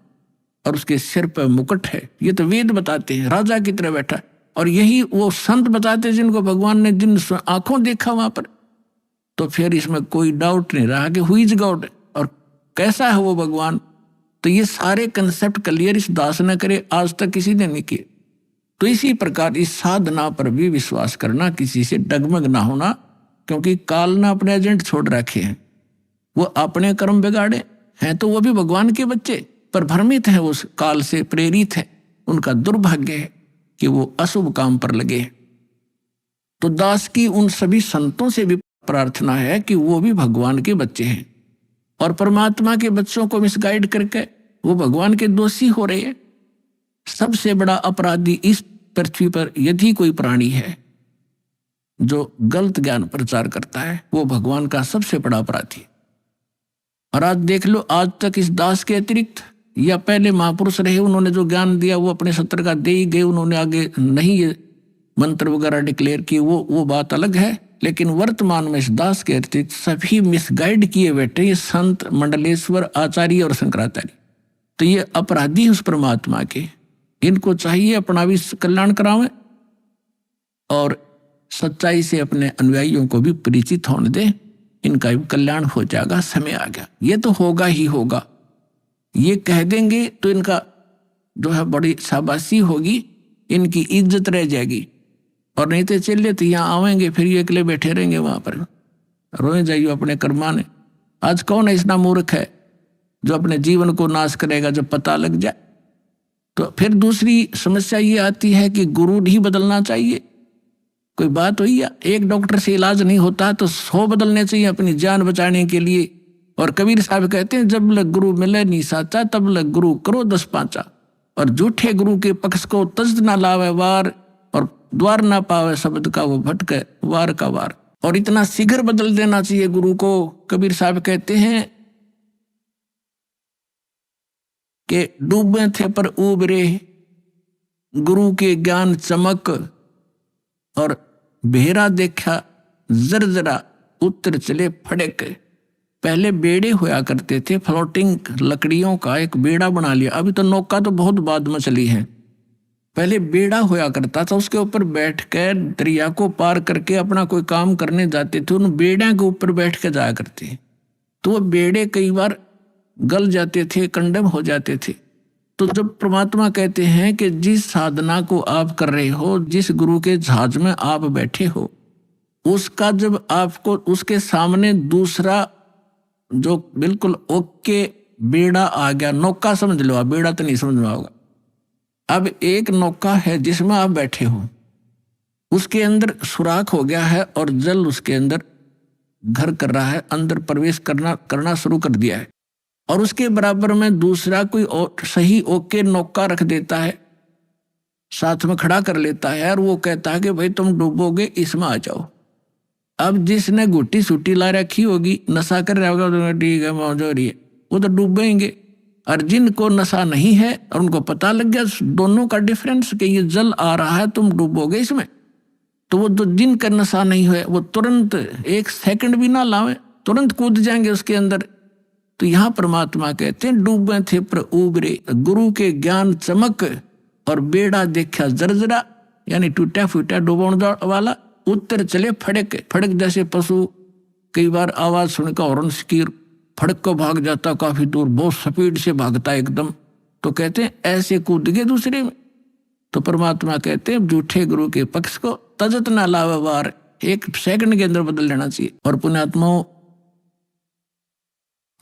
और उसके सिर पर मुकुट है। ये तो वेद बताते हैं, राजा की तरह बैठा है। और यही वो संत बताते हैं जिनको भगवान ने जिन आंखों देखा वहां पर। तो फिर इसमें कोई डाउट नहीं रहा कि हु इज गॉड और कैसा है वो भगवान। तो ये सारे कंसेप्ट क्लियर इस दास ने करे, आज तक किसी ने नहीं किए। तो इसी प्रकार इस साधना पर भी विश्वास करना, किसी से डगमग ना होना, क्योंकि काल ने अपने एजेंट छोड़ रखे हैं। वो अपने कर्म बिगाड़े हैं तो वो भी भगवान के बच्चे, पर भ्रमित है, उस काल से प्रेरित है। उनका दुर्भाग्य है कि वो अशुभ काम पर लगे। तो दास की उन सभी संतों से भी प्रार्थना है कि वो भी भगवान के बच्चे हैं और परमात्मा के बच्चों को मिसगाइड करके वो भगवान के दोषी हो रहे हैं। सबसे बड़ा अपराधी इस पृथ्वी पर यदि कोई प्राणी है जो गलत ज्ञान प्रचार करता है, वो भगवान का सबसे बड़ा अपराधी। और आज देख लो, आज तक इस दास के अतिरिक्त या पहले महापुरुष रहे, उन्होंने जो ज्ञान दिया वो अपने सत्र का दे ही गए, उन्होंने आगे नहीं ये मंत्र वगैरह डिक्लेयर किए, वो बात अलग है। लेकिन वर्तमान में इस दास के अतिरिक्त सभी मिसगाइड किए बैठे ये संत, मंडलेश्वर, आचार्य और शंकराचार्य। तो ये अपराधी उस परमात्मा के, इनको चाहिए अपना भी कल्याण करावें और सच्चाई से अपने अनुयायियों को भी परिचित होने दें इनका भी कल्याण हो जाएगा, समय आ गया, ये तो होगा ही होगा, ये कह देंगे तो इनका जो है बड़ी शाबाशी होगी, इनकी इज्जत रह जाएगी। और नहीं तो चलिए तो यहाँ आवेंगे, फिर ये अकेले बैठे रहेंगे वहां पर, रोए जाइए अपने कर्मा ने। आज कौन ऐसा मूर्ख है जो अपने जीवन को नाश करेगा जब पता लग जाए। तो फिर दूसरी समस्या ये आती है कि गुरु नहीं बदलना चाहिए। कोई बात हुई या एक डॉक्टर से इलाज नहीं होता तो 100 बदलने चाहिए अपनी जान बचाने के लिए। और कबीर साहब कहते हैं जब लग गुरु मिले नहीं साचा, तब लग गुरु करो 10 पांचा। और झूठे गुरु के पक्ष को तज ना लावे वार, और द्वार ना पावे शब्द का वो भटके वार का वार। और इतना शीघ्र बदल देना चाहिए गुरु को। कबीर साहब कहते हैं कि डूबे थे पर उबरे, गुरु के ज्ञान चमक, और बेहरा देखा जरजरा, उत्तर चले फड़क। पहले बेड़े होया करते थे, फ्लोटिंग लकड़ियों का एक बेड़ा बना लिया। अभी तो नौका तो बहुत बाद में चली है, पहले बेड़ा होया करता था, उसके ऊपर बैठ कर दरिया को पार करके अपना कोई काम करने जाते थे, उन बेड़ों के ऊपर बैठ के जाया करते। तो वो बेड़े कई बार गल जाते थे, कंडम हो जाते थे। तो जब परमात्मा कहते हैं कि जिस साधना को आप कर रहे हो, जिस गुरु के जहाज में आप बैठे हो, उसका जब आपको उसके सामने दूसरा जो बिल्कुल ओके बेड़ा आ गया, नौका समझ लो आप, बेड़ा तो नहीं समझ में होगा। अब एक नौका है जिसमें आप बैठे हो, उसके अंदर सुराख हो गया है और जल उसके अंदर घर कर रहा है, अंदर प्रवेश करना शुरू कर दिया है। और उसके बराबर में दूसरा कोई सही ओके नौका रख देता है, साथ में खड़ा कर लेता है, और वो कहता है कि भाई तुम डूबोगे, इसमें आ जाओ। अब जिसने गुट्टी सुट्टी ला रखी होगी, नशा कर रहा होगा, तो ठीक है मौज हो रही है, वो तो डूबेंगे। और जिनको नशा नहीं है और उनको पता लग गया दोनों का डिफरेंस कि ये जल आ रहा है, तुम डूबोगे इसमें, तो वो तो जिनका नशा नहीं है वो तुरंत 1 सेकंड भी ना लावे, तुरंत कूद जाएंगे उसके अंदर। तो यहाँ परमात्मा कहते हैं डूबे थे पर उबरे, गुरु के ज्ञान चमक, और बेड़ा देखा जरजरा, यानी टूटा फूटा डूबने वाला, उत्तर चले फड़क। फड़क जैसे पशु कई बार आवाज सुनकर हॉर्न की फड़क को भाग जाता काफी दूर, बहुत स्पीड से भागता एकदम, तो कहते हैं ऐसे कूद गए दूसरे में। तो परमात्मा कहते हैं झूठे गुरु के पक्ष को तजत ना लावे वार, 1 सेकंड के अंदर बदल लेना चाहिए। और पुण्यात्माओं,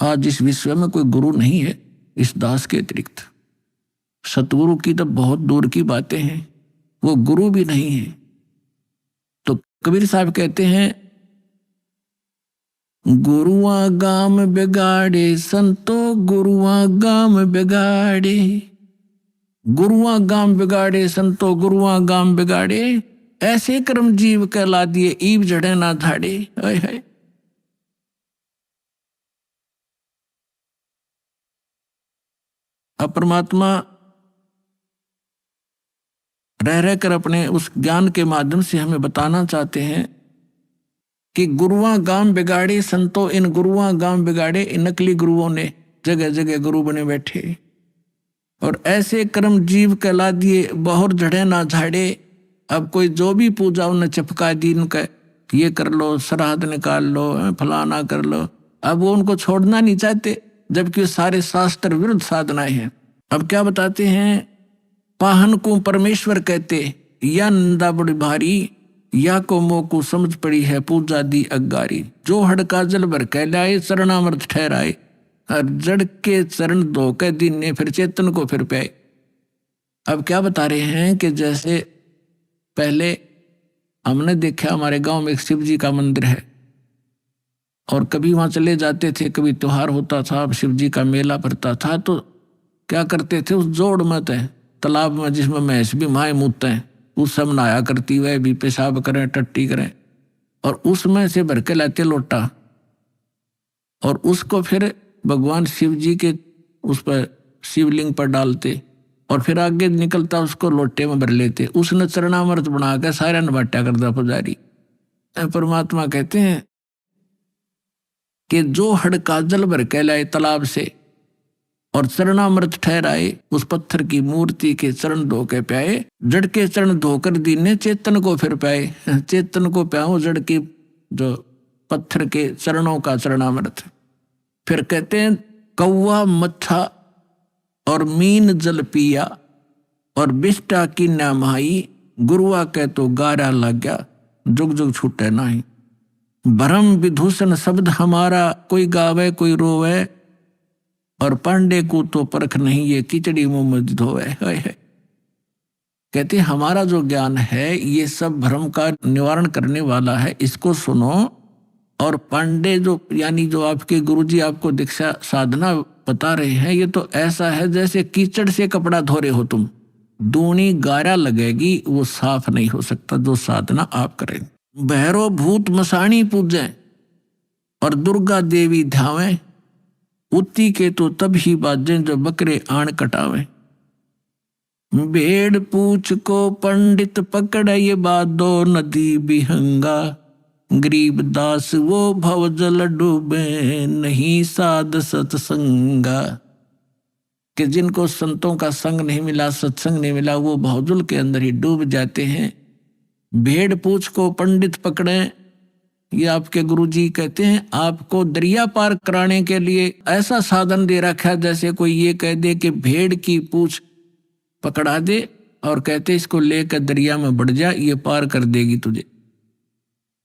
आज इस विश्व में कोई गुरु नहीं है इस दास के अतिरिक्त। सतगुरु की तो बहुत दूर की बातें हैं, वो गुरु भी नहीं है। तो कबीर साहब कहते हैं गुरुआ गाम बिगाड़े संतो, गुरुआ गाम बिगाड़े, गुरुआ गाम बिगाड़े संतो, गुरुआ गाम बिगाड़े, ऐसे कर्म जीव कहला दिए, ईब जड़े ना धाड़े। है अब परमात्मा रह रहकर अपने उस ज्ञान के माध्यम से हमें बताना चाहते हैं कि गुरुआ गाम बिगाड़े संतो, इन गुरुआ गाम बिगाड़े, इन नकली गुरुओं ने जगह जगह गुरु बने बैठे, और ऐसे कर्म जीव कहला दिए, बहुत झड़े ना झाड़े। अब कोई जो भी पूजा उन्हें चपका दी, उनका ये कर लो, श्राद्ध निकाल लो, फलाना कर लो, अब वो उनको छोड़ना नहीं चाहते, जबकि सारे शास्त्र विरुद्ध साधनाएं हैं। अब क्या बताते हैं, पाहन को परमेश्वर कहते, या निंदा बड़ी भारी, या को मोह को समझ पड़ी है पूजा दी अगारी, जो हड़का जल भर कहलाए, चरणामृत ठहराए, और जड़ के चरण धो के दिन ने फिर चेतन को फिर पाए। अब क्या बता रहे हैं कि जैसे पहले हमने देखा हमारे गांव में एक शिव जी का मंदिर है, और कभी वहां चले जाते थे, कभी त्योहार होता था, शिव जी का मेला भरता था, तो क्या करते थे, उस जोड़ में तालाब में जिसमें भैंस भी माए मूतते हैं, उस सब नहाया करती, वह भी पेशाब करें, टट्टी करें, और उसमें से भर के लाते लोटा, और उसको फिर भगवान शिव जी के उस पर शिवलिंग पर डालते, और फिर आगे निकलता उसको लोटे में भर लेते। उसने चरणामृत बना के सारा नबाटा करता पुजारी। परमात्मा कहते हैं कि जो हड़का जल भर के लाए तालाब से, और चरणामृत ठहराए, उस पत्थर की मूर्ति के चरण धो के प्याए, जड़ के चरण धोकर दीने चेतन को फिर पाए। चेतन को प्याओ, जड़ की जो पत्थर के चरणों का चरणामृत। फिर कहते हैं कौवा मत्था और मीन जल पिया और बिष्टा की नामाई, गुरुआ कह तो गारा लग गया, जुग जुग छूटे नाही। भरम विभूषण शब्द हमारा, कोई गावे कोई रोवे, और पांडे को तो परख नहीं, ये खिचड़ी मुंह में धोवे। कहते हमारा जो ज्ञान है ये सब भ्रम का निवारण करने वाला है, इसको सुनो। और पांडे जो यानी जो आपके गुरुजी आपको दीक्षा साधना बता रहे हैं, ये तो ऐसा है जैसे कीचड़ से कपड़ा धो रहे हो तुम, दूनी गारा लगेगी, वो साफ नहीं हो सकता जो साधना आप करें। भैरव भूत मसाणी पूजे और दुर्गा देवी ध्यावे, उती के तो तब ही बाजें जो बकरे आण कटावे। भेड़ पूछ को पंडित पकड़ ये बादो नदी बिहंगा, गरीब दास वो भव जल डूबे नहीं साध सत्संगा। कि जिनको संतों का संग नहीं मिला, सत्संग नहीं मिला, वो भवजल के अंदर ही डूब जाते हैं। भेड़ पूछ को पंडित पकड़े, ये आपके गुरुजी कहते हैं आपको दरिया पार कराने के लिए ऐसा साधन दे रखा है जैसे कोई ये कह दे कि भेड़ की पूछ पकड़ा दे और कहते इसको लेकर दरिया में बढ़ जा, ये पार कर देगी तुझे।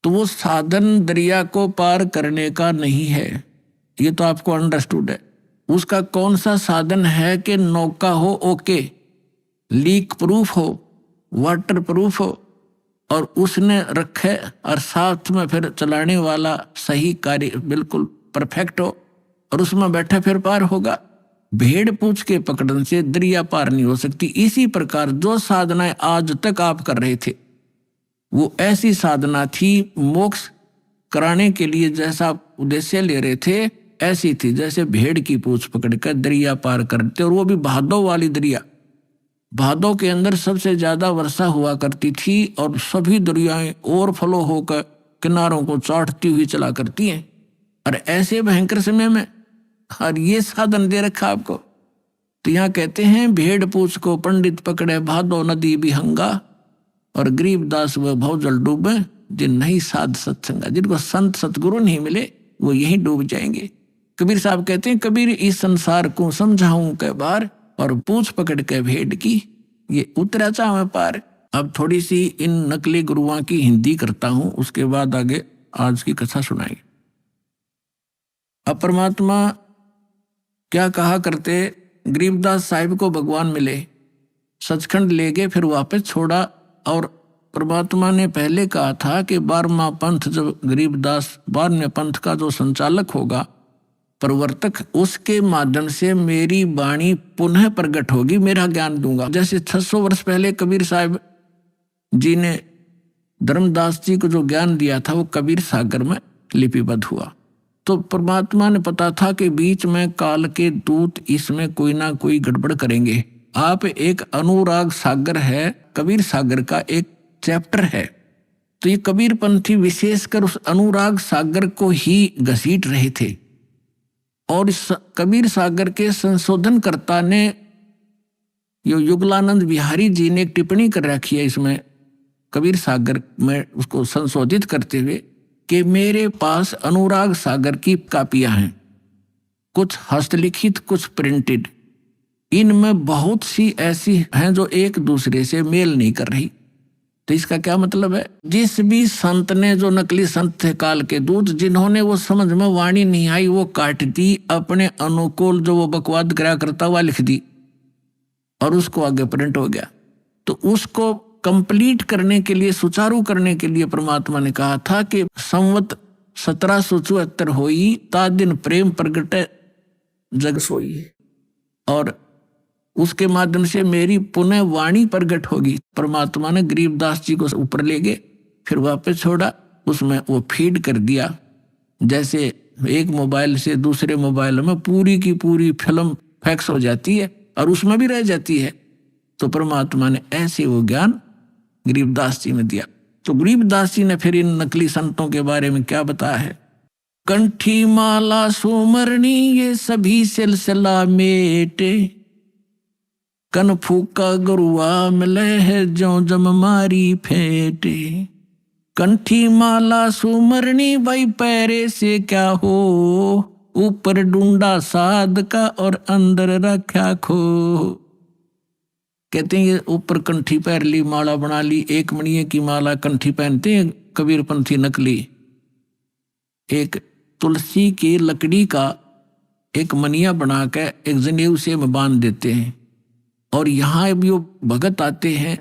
तो वो साधन दरिया को पार करने का नहीं है, ये तो आपको अंडरस्टूड है। उसका कौन सा साधन है कि नौका हो ओके, लीक प्रूफ हो, वाटर प्रूफ हो, और उसने रखे और साथ में फिर चलाने वाला सही कार्य बिल्कुल परफेक्ट हो और उसमें बैठे फिर पार होगा। भेड़ पूछ के पकड़न से दरिया पार नहीं हो सकती। इसी प्रकार जो साधनाएं आज तक आप कर रहे थे वो ऐसी साधना थी, मोक्ष कराने के लिए जैसा उद्देश्य ले रहे थे ऐसी थी जैसे भेड़ की पूछ पकड़कर दरिया पार करते, और वो भी भादों वाली दरिया। भादों के अंदर सबसे ज्यादा वर्षा हुआ करती थी और सभी दरियाएं ओवरफ्लो होकर किनारों को चाटती हुई चला करती हैं। और ऐसे भयंकर समय में और ये साधन दे रखा आपको। तो यहाँ कहते हैं भेड़ पूछ को पंडित पकड़े भादो नदी बिहंगा, और गरीब दास वह भवजल डूबे जिन नहीं साध सत्संगा। जिनको संत सतगुरु नहीं मिले वो यहीं डूब जाएंगे। कबीर साहब कहते हैं कबीर इस संसार को समझाऊं के बार, और पूछ पकड़ के भेड़ की ये उतरा चाहे पार। अब थोड़ी सी इन नकली गुरुओं की हिंदी करता हूं, उसके बाद आगे आज की कथा सुनाएंगे। अब परमात्मा क्या कहा करते, गरीबदास साहिब को भगवान मिले, सचखंड ले गए, फिर वापस छोड़ा। और परमात्मा ने पहले कहा था कि 12वां पंथ जब गरीबदास 12वें पंथ का जो संचालक होगा, प्रवर्तक, उसके माध्यम से मेरी वाणी पुनः प्रकट होगी, मेरा ज्ञान दूंगा। जैसे 600 वर्ष पहले कबीर साहब जी ने धर्मदास जी को जो ज्ञान दिया था वो कबीर सागर में लिपिबद्ध हुआ। तो परमात्मा ने पता था कि बीच में काल के दूत इसमें कोई ना कोई गड़बड़ करेंगे। आप एक अनुराग सागर है, कबीर सागर का एक चैप्टर है। तो ये कबीर पंथी विशेषकर उस अनुराग सागर को ही घसीट रहे थे। और इस कबीर सागर के संशोधनकर्ता ने यो युगलानंद बिहारी जी ने एक टिप्पणी कर रखी है इसमें कबीर सागर में, उसको संशोधित करते हुए कि मेरे पास अनुराग सागर की कापियां हैं, कुछ हस्तलिखित कुछ प्रिंटेड। इनमें बहुत सी ऐसी हैं जो एक दूसरे से मेल नहीं कर रही। तो इसका क्या मतलब है, जिस भी संत ने, जो नकली संत थे काल के दूत, जिन्होंने वो समझ में वाणी नहीं आई वो काट दी, अपने अनुकूल जो वो बकवाद करा करता हुआ लिख दी और उसको आगे प्रिंट हो गया। तो उसको कंप्लीट करने के लिए, सुचारू करने के लिए परमात्मा ने कहा था कि संवत 1774 होई, ता दिन प्रेम प्रगटे जग सोई, और उसके माध्यम से मेरी पुनः वाणी प्रगट होगी। परमात्मा ने गरीबदास जी को ऊपर ले गए, फिर वापस छोड़ा, उसमें वो फीड कर दिया। जैसे एक मोबाइल से दूसरे मोबाइल में पूरी की पूरी फिल्म फैक्स हो जाती है और उसमें भी रह जाती है। तो परमात्मा ने ऐसे वो ज्ञान गरीबदास जी में दिया। तो गरीबदास जी ने फिर इन नकली संतों के बारे में क्या बताया है, कंठी माला सुमरनी ये सभी सिलसिला मेटे, कन फूका गुरुआ मिले है जो जम मारी फेटे। कंठी माला सुमरनी भाई पैरे से क्या हो, ऊपर डूंडा साध का और अंदर रखा खो। कहते हैं ऊपर कंठी पहन ली, माला बना ली, एक मणिये की माला कंठी पहनते हैं कबीरपंथी नकली। एक तुलसी की लकड़ी का एक मनिया बना के एक जनेऊ से में बांध देते हैं, और यहाँ भी वो भगत आते हैं,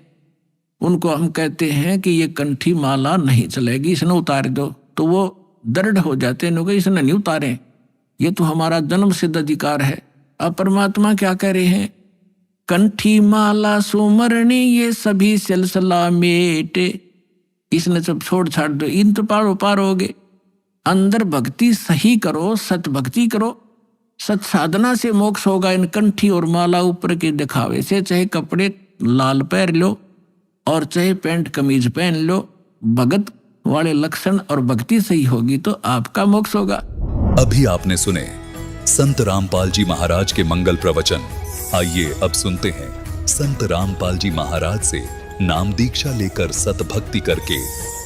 उनको हम कहते हैं कि ये कंठी माला नहीं चलेगी, इसने उतार दो। तो वो दृढ़ हो जाते हैं, कि इसने नहीं उतारे, ये तो हमारा जन्म सिद्ध अधिकार है। अब परमात्मा क्या कह रहे हैं, कंठी माला सुमरणी ये सभी सिलसिला मेटे, इसने सब छोड़ छाड़ दो, इन तो पारो पार हो गए। अंदर भक्ति सही करो, सत भक्ति करो, सत साधना से मोक्ष होगा। इन कंठी और माला ऊपर के दिखावे से, चाहे कपड़े लाल पहन लो और चाहे पैंट कमीज पहन लो, भगत वाले लक्षण और भक्ति सही होगी तो आपका मोक्ष होगा। अभी आपने सुने संत रामपाल जी महाराज के मंगल प्रवचन। आइए अब सुनते हैं संत रामपाल जी महाराज से नाम दीक्षा लेकर सत भक्ति करके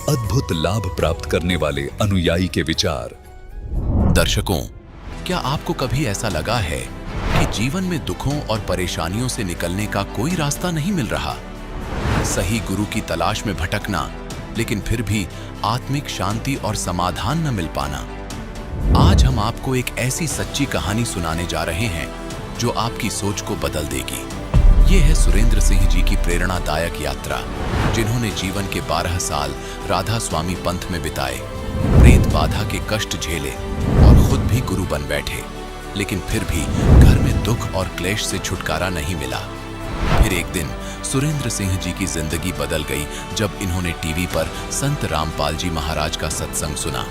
अद्भुत लाभ प्राप्त करने वाले अनुयायी के विचार। दर्शकों, क्या आपको कभी ऐसा लगा है कि जीवन में दुखों और परेशानियों से निकलने का कोई रास्ता नहीं मिल रहा? सही गुरु की तलाश में भटकना, लेकिन फिर भी आत्मिक शांति और समाधान न मिल पाना। आज हम आपको एक ऐसी सच्ची कहानी सुनाने जा रहे हैं जो आपकी सोच को बदल देगी। ये है सुरेंद्र सिंह जी की प्रेरणादायक यात्रा, जिन्होंने जीवन के 12 साल राधा स्वामी पंथ में बिताए, प्रेत बाधा के कष्ट झेले और खुद भी गुरु बन बैठे, लेकिन फिर भी घर में दुख और क्लेश से छुटकारा नहीं मिला। फिर एक दिन सुरेंद्र सिंह जी की जिंदगी बदल गई जब इन्होंने टीवी पर संत रामपाल जी महाराज का सत्संग सुना।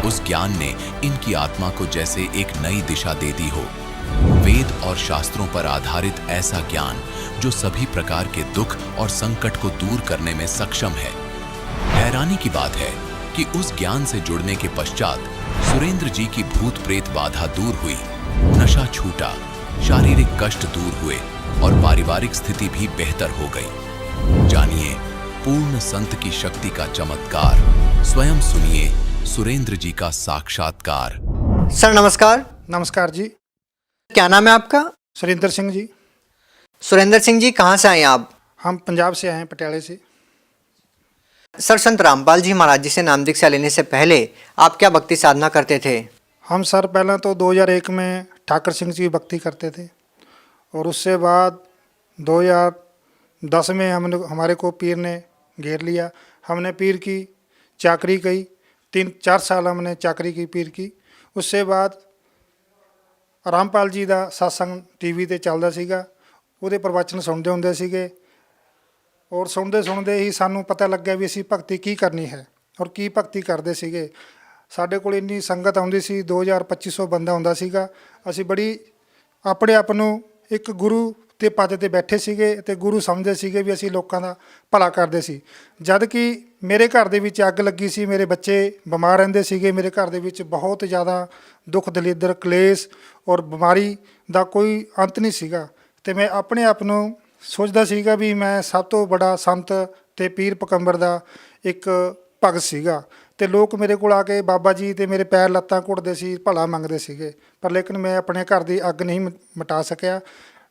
उस ज्ञान ने इनकी आत्मा को जैसे एक नई दिशा दे दी हो। वेद और शास्त्रों पर आधारित ऐसा ज्ञान जो सभी प्रकार के दुख और संकट को दूर करने में सक्षम है। हैरानी की बात है कि उस ज्ञान से जुड़ने के पश्चात सुरेंद्र जी की भूत प्रेत बाधा दूर हुई, नशा छूटा, शारीरिक कष्ट दूर हुए और पारिवारिक स्थिति भी बेहतर हो गई। जानिए पूर्ण संत की शक्ति का चमत्कार, स्वयं सुनिए सुरेंद्र जी का साक्षात्कार। सर नमस्कार। नमस्कार जी। क्या नाम है आपका? सुरेंद्र सिंह जी। सुरेंद्र सिंह जी, कहाँ से आए आप? हम पंजाब से आए हैं, पटियाले से। सर, संत रामपाल जी महाराज जी से नाम दीक्षा लेने से पहले आप क्या भक्ति साधना करते थे? हम सर पहले तो 2001 में ठाकर सिंह जी की भक्ति करते थे, और उससे बाद 2010 में हमारे को पीर ने घेर लिया। हमने पीर की चाकरी की, 3-4 साल हमने चाकरी की पीर की। उससे बाद रामपाल जी का सत्संग टीवी ਤੇ ਚੱਲਦਾ ਸੀਗਾ, ਉਹਦੇ ਪ੍ਰਵਚਨ ਸੁਣਦੇ ਹੁੰਦੇ ਸੀਗੇ, ਔਰ ਸੁਣਦੇ ਹੀ ਸਾਨੂੰ ਪਤਾ ਲੱਗਿਆ ਵੀ ਅਸੀਂ ਭਗਤੀ ਕੀ ਕਰਨੀ ਹੈ ਔਰ ਕੀ ਭਗਤੀ ਕਰਦੇ ਸੀਗੇ। ਸਾਡੇ ਕੋਲ ਇੰਨੀ ਸੰਗਤ ਆਉਂਦੀ ਸੀ, 2000-2500 ਬੰਦਾ ਹੁੰਦਾ ਸੀਗਾ। ਅਸੀਂ ਬੜੀ ਆਪਣੇ ਆਪ ਨੂੰ ਇੱਕ ਗੁਰੂ ਦੇ ਪਦ ਤੇ ਬੈਠੇ ਸੀਗੇ ਤੇ ਗੁਰੂ ਸਮਝਦੇ ਸੀਗੇ ਵੀ ਅਸੀਂ ਲੋਕਾਂ ਦਾ ਭਲਾ ਕਰਦੇ ਸੀ। ਜਦ ਕਿ ਮੇਰੇ ਘਰ ਦੇ ਵਿੱਚ ਅੱਗ ਲੱਗੀ ਸੀ, ਮੇਰੇ ਬੱਚੇ ਬਿਮਾਰ ਰਹਿੰਦੇ ਸੀਗੇ, ਮੇਰੇ ਘਰ ਦੇ ਵਿੱਚ ਬਹੁਤ ਜ਼ਿਆਦਾ ਦੁੱਖ ਦਲਿੱਦਰ ਕਲੇਸ਼ ਔਰ ਬਿਮਾਰੀ ਦਾ ਕੋਈ ਅੰਤ ਨਹੀਂ ਸੀਗਾ। ਤੇ ਮੈਂ ਆਪਣੇ ਆਪ ਨੂੰ ਸੋਚਦਾ ਸੀਗਾ ਵੀ ਮੈਂ ਸਭ ਤੋਂ ਬੜਾ ਸੰਤ ਤੇ ਪੀਰ ਪਕੰਬਰ ਦਾ ਇੱਕ ਭਗਤ ਸੀਗਾ। ਤੇ ਲੋਕ ਮੇਰੇ ਕੋਲ ਆ ਕੇ ਬਾਬਾ ਜੀ ਤੇ ਮੇਰੇ ਪੈਰ ਲੱਤਾਂ ਘੁੱਟਦੇ ਸੀ, ਭਲਾ ਮੰਗਦੇ ਸੀਗੇ, ਪਰ ਲੇਕਿਨ ਮੈਂ ਆਪਣੇ ਘਰ ਦੀ ਅੱਗ ਨਹੀਂ ਮਿਟਾ ਸਕਿਆ।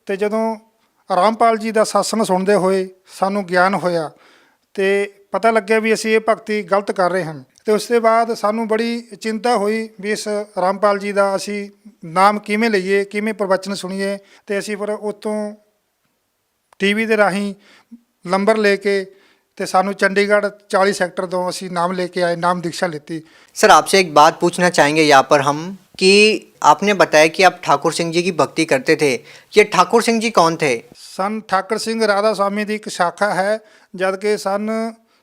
ਤੇ ਜਦੋਂ ਰਾਮਪਾਲ ਜੀ ਦਾ ਸਤਸੰਗ ਸੁਣਦੇ ਹੋਏ ਸਾਨੂੰ ਗਿਆਨ ਹੋਇਆ ਤੇ ਪਤਾ ਲੱਗਿਆ ਵੀ ਅਸੀਂ ਇਹ ਭਗਤੀ ਗਲਤ ਕਰ ਰਹੇ ਹਾਂ। ਤੇ ਉਸ ਤੋਂ ਬਾਅਦ ਸਾਨੂੰ ਬੜੀ ਚਿੰਤਾ ਹੋਈ ਵੀ ਇਸ ਰਾਮਪਾਲ ਜੀ ਦਾ ਅਸੀਂ ਨਾਮ ਕਿਵੇਂ ਲਈਏ, ਕਿਵੇਂ ਪ੍ਰਵਚਨ ਸੁਣੀਏ। ਤੇ ਅਸੀਂ ਫਿਰ ਉੱਥੋਂ टीवी ਦੇ ਰਾਹੀਂ ਨੰਬਰ ਲੈ ਕੇ ਤੇ ਸਾਨੂੰ ਚੰਡੀਗੜ੍ਹ 40 ਸੈਕਟਰ ਤੋਂ ਅਸੀਂ ਨਾਮ ਲੈ ਕੇ ਆਏ, नाम दीक्षा लेती। सर, आपसे एक बात पूछना चाहेंगे यहाँ पर हम कि आपने बताया कि आप ठाकुर सिंह जी की भक्ति करते थे। ये ठाकुर सिंह जी कौन थे? सन ठाकर सिंह राधा स्वामी की एक शाखा है, जद कि सन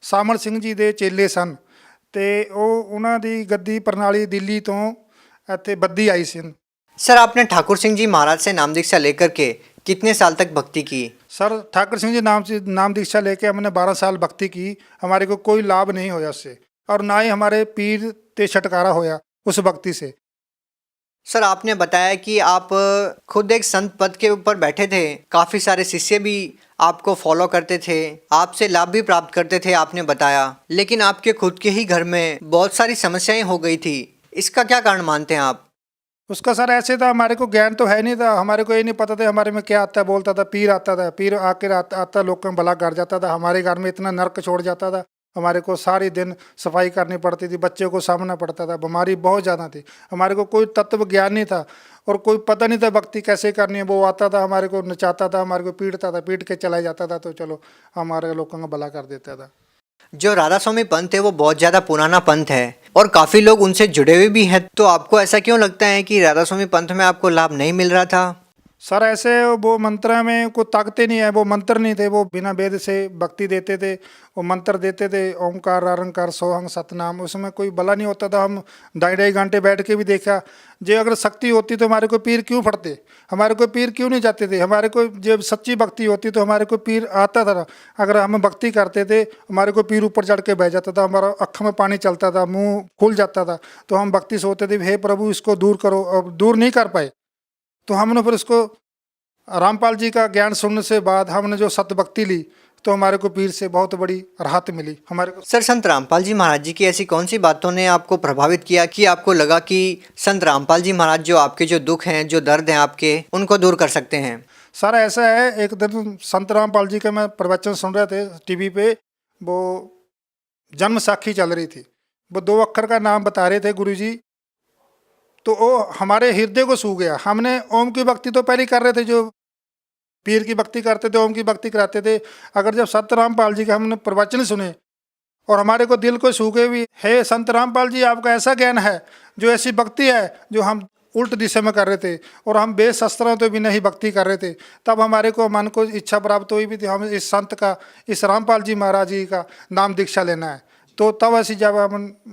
सामल सिंह जी के चेले सन। ਤੇ ਉਹ ਉਹਨਾਂ ਦੀ ਗੱਦੀ ਪ੍ਰਣਾਲੀ ਦਿੱਲੀ ਤੋਂ ਇੱਥੇ ਬੱਦੀ ਆਈ ਸੀ। सर, आपने ठाकुर सिंह जी महाराज से नाम दीक्षा लेकर के कितने साल तक भक्ति की? सर, ठाकुर सिंह जी नाम दीक्षा लेके हमने 12 साल भक्ति की। हमारे को कोई लाभ नहीं होया उससे, और ना ही हमारे पीर ते छटकारा होया उस भक्ति से। सर, आपने बताया कि आप खुद एक संत पद के ऊपर बैठे थे, काफ़ी सारे शिष्य भी आपको फॉलो करते थे, आपसे लाभ भी प्राप्त करते थे आपने बताया, लेकिन आपके खुद के ही घर में बहुत सारी समस्याएं हो गई थी। इसका क्या कारण मानते हैं आप? उसका सर ऐसे था, हमारे को ज्ञान तो है नहीं था, हमारे को ये नहीं पता था हमारे में क्या आता है। बोलता था पीर आता था, पीर आकर आता लोग का भला कर जाता था। हमारे घर में इतना नर्क छोड़ जाता था, हमारे को सारी दिन सफाई करनी पड़ती थी, बच्चे को सामना पड़ता था, बीमारी बहुत ज़्यादा थी। हमारे को कोई तत्व ज्ञान नहीं था और कोई पता नहीं था भक्ति कैसे करनी है। वो आता था, हमारे को नचाता था, हमारे को पीटता था, पीट के चला जाता था, तो चलो हमारे लोगों का भला कर देता था। जो राधा स्वामी पंथ है वो बहुत ज़्यादा पुराना पंथ है और काफ़ी लोग उनसे जुड़े हुए भी हैं, तो आपको ऐसा क्यों लगता है कि राधा स्वामी पंथ में आपको लाभ नहीं मिल रहा था? सर ऐसे वो मंत्र में कोई ताकते नहीं है, वो मंत्र नहीं थे, वो बिना वेद से भक्ति देते थे, वो मंत्र देते थे ओंकार अरंकार सोहंग सतनाम, उसमें कोई भला नहीं होता था। हम 2.5 घंटे बैठ के भी देखा, जो अगर शक्ति होती तो हमारे को पीर क्यों फटते, हमारे को पीर क्यों नहीं जाते थे। हमारे को जब सच्ची भक्ति होती तो हमारे को पीर आता था। अगर हम भक्ति करते थे हमारे को पीर ऊपर चढ़ के बह जाता था, हमारा अँख में पानी चलता था, मुँह खुल जाता था, तो हम भक्ति से होते थे हे प्रभु इसको दूर करो। अब दूर नहीं कर पाए तो हमने फिर इसको रामपाल जी का ज्ञान सुनने से बाद हमने जो सत्य भक्ति ली तो हमारे को पीर से बहुत बड़ी राहत मिली हमारे को। सर संत रामपाल जी महाराज जी की ऐसी कौन सी बातों ने आपको प्रभावित किया कि आपको लगा कि संत रामपाल जी महाराज जो आपके जो दुख हैं, जो दर्द हैं आपके, उनको दूर कर सकते हैं? सर ऐसा है, एक दिन संत रामपाल जी का मैं प्रवचन सुन रहे थे टीवी पे, वो जन्म साखी चल रही थी, वो 2 अक्षर का नाम बता रहे थे गुरुजी, तो वो हमारे हृदय को छू गया। हमने ओम की भक्ति तो पहले कर रहे थे, जो पीर की भक्ति करते थे, ओम की भक्ति कराते थे। अगर जब संत रामपाल जी के हमने प्रवचन सुने और हमारे को दिल को छू गए भी, हे संत रामपाल जी आपका ऐसा ज्ञान है, जो ऐसी भक्ति है जो हम उल्ट दिशा में कर रहे थे और हम वेद शास्त्रों तो भी नहीं भक्ति कर रहे थे, तब हमारे को मन को इच्छा प्राप्त हुई भी थी हम इस संत का, इस रामपाल जी महाराज जी का नाम दीक्षा लेना है। तो तब ऐसी जब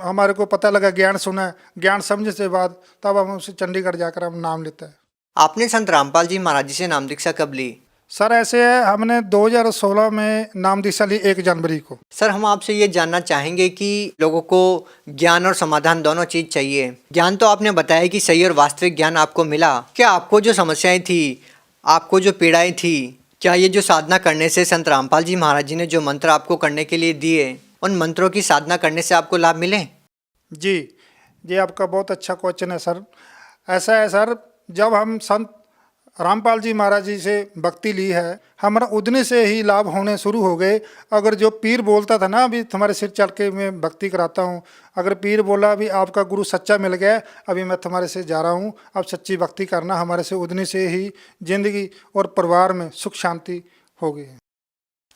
हमारे को पता लगा, ज्ञान सुना, ज्ञान समझने से बाद तब हम उसे चंडीगढ़ जाकर हम नाम लेते हैं। आपने संत रामपाल जी महाराज जी से नाम दीक्षा कब ली? सर ऐसे है, हमने 2016 में नाम दीक्षा ली 1 जनवरी को। सर हम आपसे ये जानना चाहेंगे कि लोगों को ज्ञान और समाधान दोनों चीज़ चाहिए। ज्ञान तो आपने बताया कि सही और वास्तविक ज्ञान आपको मिला, क्या आपको जो समस्याएं थी, आपको जो पीड़ाएं थी, क्या ये जो साधना करने से संत रामपाल जी महाराज जी ने जो मंत्र आपको करने के लिए दिए, उन मंत्रों की साधना करने से आपको लाभ मिले? जी ये आपका बहुत अच्छा क्वेश्चन है सर। ऐसा है सर, जब हम संत रामपाल जी महाराज जी से भक्ति ली है, हमारा उदने से ही लाभ होने शुरू हो गए। अगर जो पीर बोलता था ना, अभी तुम्हारे सिर चढ़ के मैं भक्ति कराता हूँ, अगर पीर बोला अभी आपका गुरु सच्चा मिल गया, अभी मैं तुम्हारे से जा रहा हूँ, अब सच्ची भक्ति करना, हमारे से उदने से ही जिंदगी और परिवार में सुख शांति हो गई है।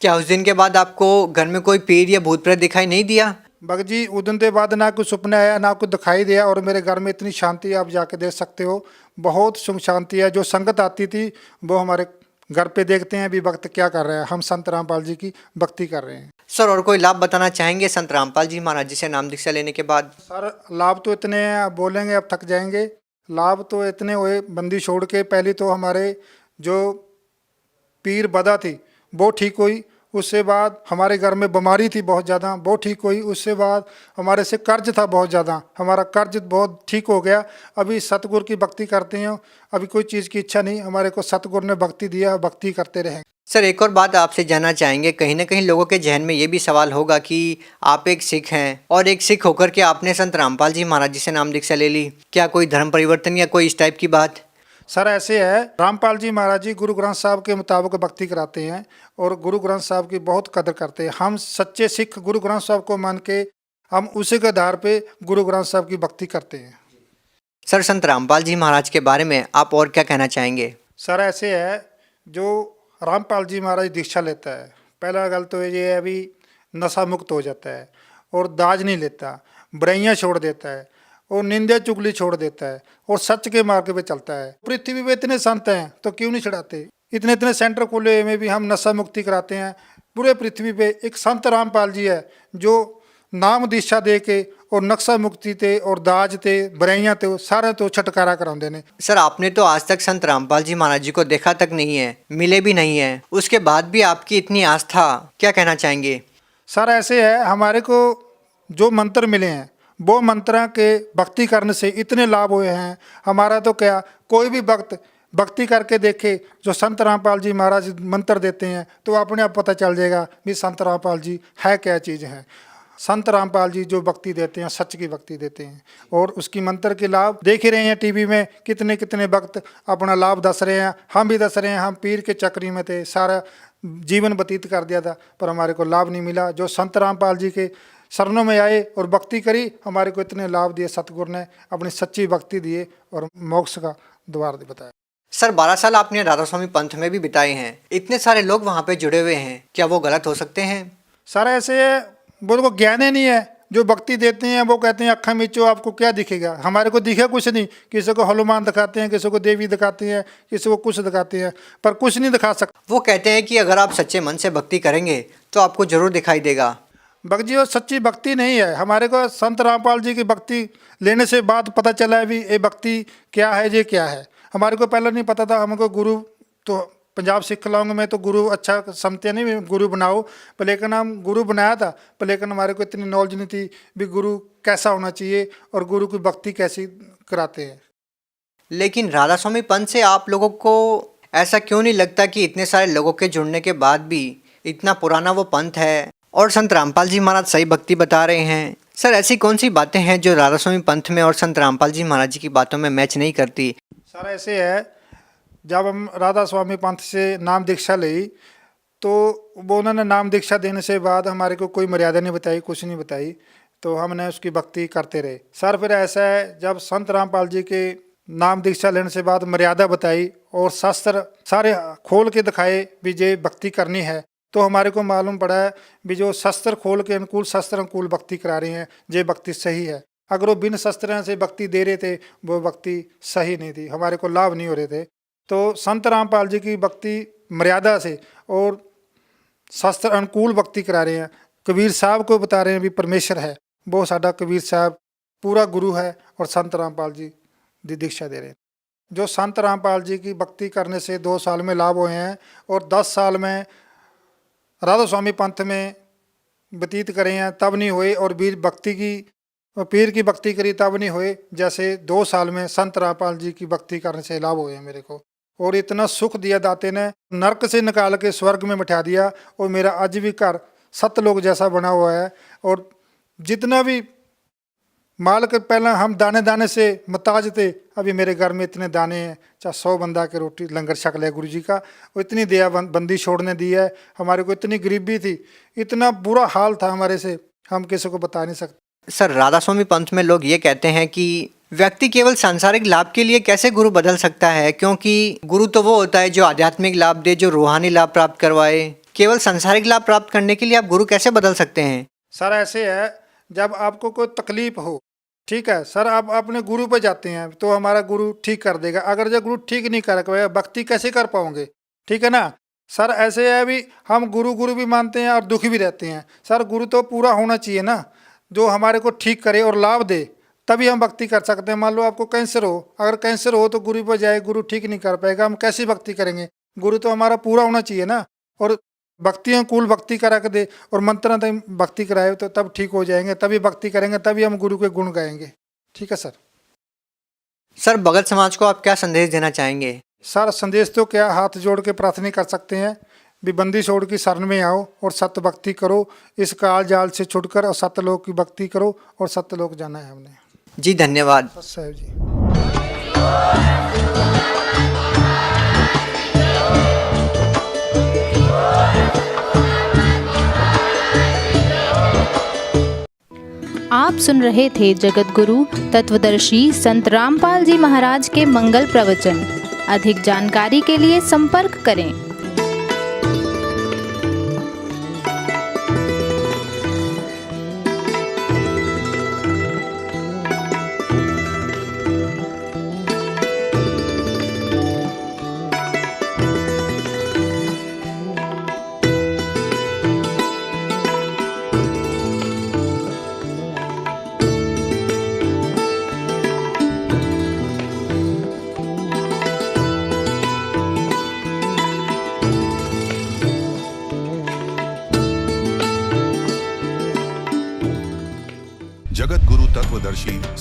क्या उस दिन के बाद आपको घर में कोई पीर या भूत प्रेत दिखाई नहीं दिया? भगत जी उदन के बाद ना कुछ सपना आया, ना कुछ दिखाई दिया, और मेरे घर में इतनी शांति आप जाके देख सकते हो, बहुत सुख शांति है। जो संगत आती थी वो हमारे घर पे देखते हैं अभी वक्त क्या कर रहे हैं, हम संत रामपाल जी की भक्ति कर रहे हैं। सर और कोई लाभ बताना चाहेंगे संत रामपाल जी महाराज जी से नाम दीक्षा लेने के बाद? सर लाभ तो इतने हैं, आप बोलेंगे अब थक जाएंगे। लाभ तो इतने हुए, बंदी छोड़ के पहले तो हमारे जो पीर बदा थी वो ठीक हुई, उससे बाद हमारे घर में बीमारी थी बहुत ज़्यादा, वो ठीक हुई, उससे बाद हमारे से कर्ज था बहुत ज़्यादा, हमारा कर्ज बहुत ठीक हो गया। अभी सतगुरु की भक्ति करते हैं, अभी कोई चीज़ की इच्छा नहीं, हमारे को सतगुरु ने भक्ति दिया, भक्ति करते रहें। सर एक और बात आपसे जानना चाहेंगे, कहीं ना कहीं लोगों के जहन में ये भी सवाल होगा कि आप एक सिख हैं और एक सिख होकर के आपने संत रामपाल जी महाराज जी से नाम दीक्षा ले ली, क्या कोई धर्म परिवर्तन या कोई इस टाइप की बात? सर ऐसे है, रामपाल जी महाराज जी गुरु ग्रंथ साहब के मुताबिक भक्ति कराते हैं और गुरु ग्रंथ साहब की बहुत कदर करते हैं। हम सच्चे सिख गुरु ग्रंथ साहब को मान के हम उसी के आधार पे गुरु ग्रंथ साहब की भक्ति करते हैं। सर संत रामपाल जी महाराज के बारे में आप और क्या कहना चाहेंगे? सर ऐसे है, जो रामपाल जी महाराज दीक्षा लेता है, पहला गल तो ये है अभी नशा मुक्त हो जाता है और दाज नहीं लेता, बुराइयाँ छोड़ देता है और निंदा चुगली छोड़ देता है और सच के मार्ग पे चलता है। पृथ्वी पे इतने संत हैं तो क्यों नहीं छड़ाते, इतने इतने सेंटर खुले में भी हम नशा मुक्ति कराते हैं। पूरे पृथ्वी पे एक संत रामपाल जी है जो नाम दीक्षा दे के और नक्शा मुक्ति थे और दाज थे, बुराइयां थे, सारे तो छटकारा कराते ने। सर आपने तो आज तक संत रामपाल जी महाराज जी को देखा तक नहीं है, मिले भी नहीं है, उसके बाद भी आपकी इतनी आस्था, क्या कहना चाहेंगे? सर ऐसे है, हमारे को जो मंत्र मिले हैं वो मंत्र के भक्ति करने से इतने लाभ हुए हैं। हमारा तो क्या, कोई भी भक्त भक्ति करके देखे, जो संत रामपाल जी महाराज मंत्र देते हैं तो अपने आप पता चल जाएगा भी संत रामपाल जी है क्या चीज़ है। संत रामपाल जी जो भक्ति देते हैं सच की भक्ति देते हैं, और उसकी मंत्र के लाभ देख ही रहे हैं टीवी में, कितने कितने भक्त अपना लाभ दस रहे हैं। हम भी दस रहे हैं, हम पीर के चक्री में थे, सारा जीवन व्यतीत कर दिया था पर हमारे को लाभ नहीं मिला। जो संत रामपाल जी के शरणों में आए और भक्ति करी, हमारे को इतने लाभ दिए सतगुरु ने, अपनी सच्ची भक्ति दिए और मोक्ष का द्वार बताया। सर 12 साल आपने राधा स्वामी पंथ में भी बिताए हैं, इतने सारे लोग वहाँ पे जुड़े हुए हैं, क्या वो गलत हो सकते हैं? सर ऐसे है, वो को ज्ञान ही नहीं है। जो भक्ति देते हैं वो कहते हैं अक्खा मीचो आपको क्या दिखेगा, हमारे को दिखे कुछ नहीं। किसी को हनुमान दिखाते हैं, किसी को देवी दिखाते हैं, किसी को कुछ दिखाते हैं, पर कुछ नहीं दिखा सकते। वो कहते हैं कि अगर आप सच्चे मन से भक्ति करेंगे तो आपको जरूर दिखाई देगा। भक्त जी वो सच्ची भक्ति नहीं है। हमारे को संत रामपाल जी की भक्ति लेने से बाद पता चला है भी ये भक्ति क्या है, ये क्या है। हमारे को पहले नहीं पता था। हमको गुरु तो पंजाब सिख खिलाऊंगा मैं तो गुरु अच्छा समझते नहीं, गुरु बनाओ, पर लेकिन हम गुरु बनाया था, पर लेकिन हमारे को इतनी नॉलेज नहीं थी भी गुरु कैसा होना चाहिए और गुरु की भक्ति कैसी कराते हैं। लेकिन राधा स्वामी पंथ से आप लोगों को ऐसा क्यों नहीं लगता कि इतने सारे लोगों के जुड़ने के बाद भी इतना पुराना वो पंथ है और संत रामपाल जी महाराज सही भक्ति बता रहे हैं? सर ऐसी कौन सी बातें हैं जो राधा स्वामी पंथ में और संत रामपाल जी महाराज जी की बातों में मैच नहीं करती? सर ऐसे है, जब हम राधा स्वामी पंथ से नाम दीक्षा ली तो वो उन्होंने नाम दीक्षा देने से बाद हमारे को कोई मर्यादा नहीं बताई, कुछ नहीं बताई, तो हमने उसकी भक्ति करते रहे। सर फिर ऐसा है, जब संत रामपाल जी के नाम दीक्षा लेने से बाद मर्यादा बताई और शास्त्र सारे खोल के दिखाए भी जे भक्ति करनी है, तो हमारे को मालूम पड़ा है भी जो शस्त्र खोल के अनुकूल शस्त्र अनुकूल भक्ति करा रही हैं ये भक्ति सही है। अगर वो बिन शस्त्र से भक्ति दे रहे थे वो भक्ति सही नहीं थी, हमारे को लाभ नहीं हो रहे थे। तो संत रामपाल जी की भक्ति मर्यादा से और शास्त्र अनुकूल भक्ति करा रहे हैं। कबीर साहब को बता रहे हैं भी परमेश्वर है, वो साडा कबीर साहब पूरा गुरु है और संत रामपाल जी दी दीक्षा दे रहे हैं। जो संत रामपाल जी की भक्ति करने से 2 साल में लाभ हुए हैं और 10 साल में राधा स्वामी पंथ में व्यतीत करे हैं तब नहीं हुए, और पीर की भक्ति करी तब नहीं हुए, जैसे 2 साल में संत रामपाल जी की भक्ति करने से लाभ हुए हैं मेरे को। और इतना सुख दिया दाते ने, नरक से निकाल के स्वर्ग में बिठा दिया, और मेरा आज भी घर सतलोक जैसा बना हुआ है। और जितना भी माल के पहले हम दाने दाने से मुताज थे, अभी मेरे घर में इतने दाने हैं, चाहे 100 बंदा के रोटी लंगर छक ले गुरु जी का, वो इतनी दया बंदी छोड़ने दी है। हमारे को इतनी गरीबी थी, इतना बुरा हाल था हमारे से, हम किसी को बता नहीं सकते। सर राधा स्वामी पंथ में लोग ये कहते हैं कि व्यक्ति केवल सांसारिक लाभ के लिए कैसे गुरु बदल सकता है, क्योंकि गुरु तो वो होता है जो आध्यात्मिक लाभ दे, जो रूहानी लाभ प्राप्त करवाए। केवल सांसारिक लाभ प्राप्त करने के लिए आप गुरु कैसे बदल सकते हैं? सर ऐसे है, जब आपको कोई तकलीफ हो, ठीक है सर, आप अपने गुरु पे जाते हैं तो हमारा गुरु ठीक कर देगा। अगर जो गुरु ठीक नहीं कर पाएगा, भक्ति कैसे कर पाओगे? ठीक है ना सर। ऐसे है भी हम गुरु भी मानते हैं और दुखी भी रहते हैं। सर गुरु तो पूरा होना चाहिए ना, जो हमारे को ठीक करे और लाभ दे, तभी हम भक्ति कर सकते हैं। मान लो आपको कैंसर हो, अगर कैंसर हो तो गुरु पर जाए, गुरु ठीक नहीं कर पाएगा, हम कैसी भक्ति करेंगे? गुरु तो हमारा पूरा होना चाहिए ना, और भक्ति अनुकूल भक्ति करा के दे और मंत्र भक्ति कराए तो तब ठीक हो जाएंगे, तभी भक्ति करेंगे, तभी हम गुरु के गुण गाएंगे। ठीक है सर। सर भगत समाज को आप क्या संदेश देना चाहेंगे? सर संदेश तो क्या, हाथ जोड़ के प्रार्थना कर सकते हैं भी बंदी छोड़ की शरण में आओ और सत्य भक्ति करो, इस काल जाल से छुटकर और सत्यलोक की भक्ति करो, और सत्यलोक जाना है हमने। जी धन्यवाद साहब जी। आप सुन रहे थे जगत गुरु तत्वदर्शी संत रामपाल जी महाराज के मंगल प्रवचन। अधिक जानकारी के लिए संपर्क करें।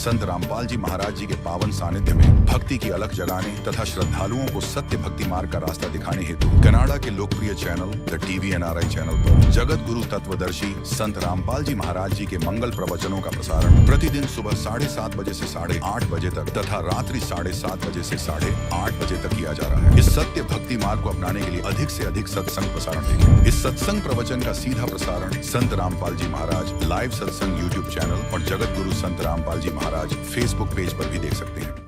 संत रामपाल जी महाराज जी के पावन सानिध्य में भक्ति की अलख जगाने तथा श्रद्धालुओं को सत्य भक्ति मार्ग का रास्ता दिखाने हेतु कनाडा के लोकप्रिय चैनल द TVNRI चैनल पर जगत गुरु तत्वदर्शी संत रामपाल जी महाराज जी के मंगल प्रवचनों का प्रसारण प्रतिदिन सुबह 7:30 बजे से 8:30 बजे तक तथा रात्रि 7:30 बजे से 8:30 बजे तक किया जा रहा है। इस सत्य भक्ति मार्ग को अपनाने के लिए अधिक से अधिक सत्संग प्रसारण देखें। इस सत्संग प्रवचन का सीधा प्रसारण संत रामपाल जी महाराज लाइव सत्संग YouTube चैनल और जगत गुरु संत रामपाल जी महाराज Facebook पेज पर भी देख सकते हैं।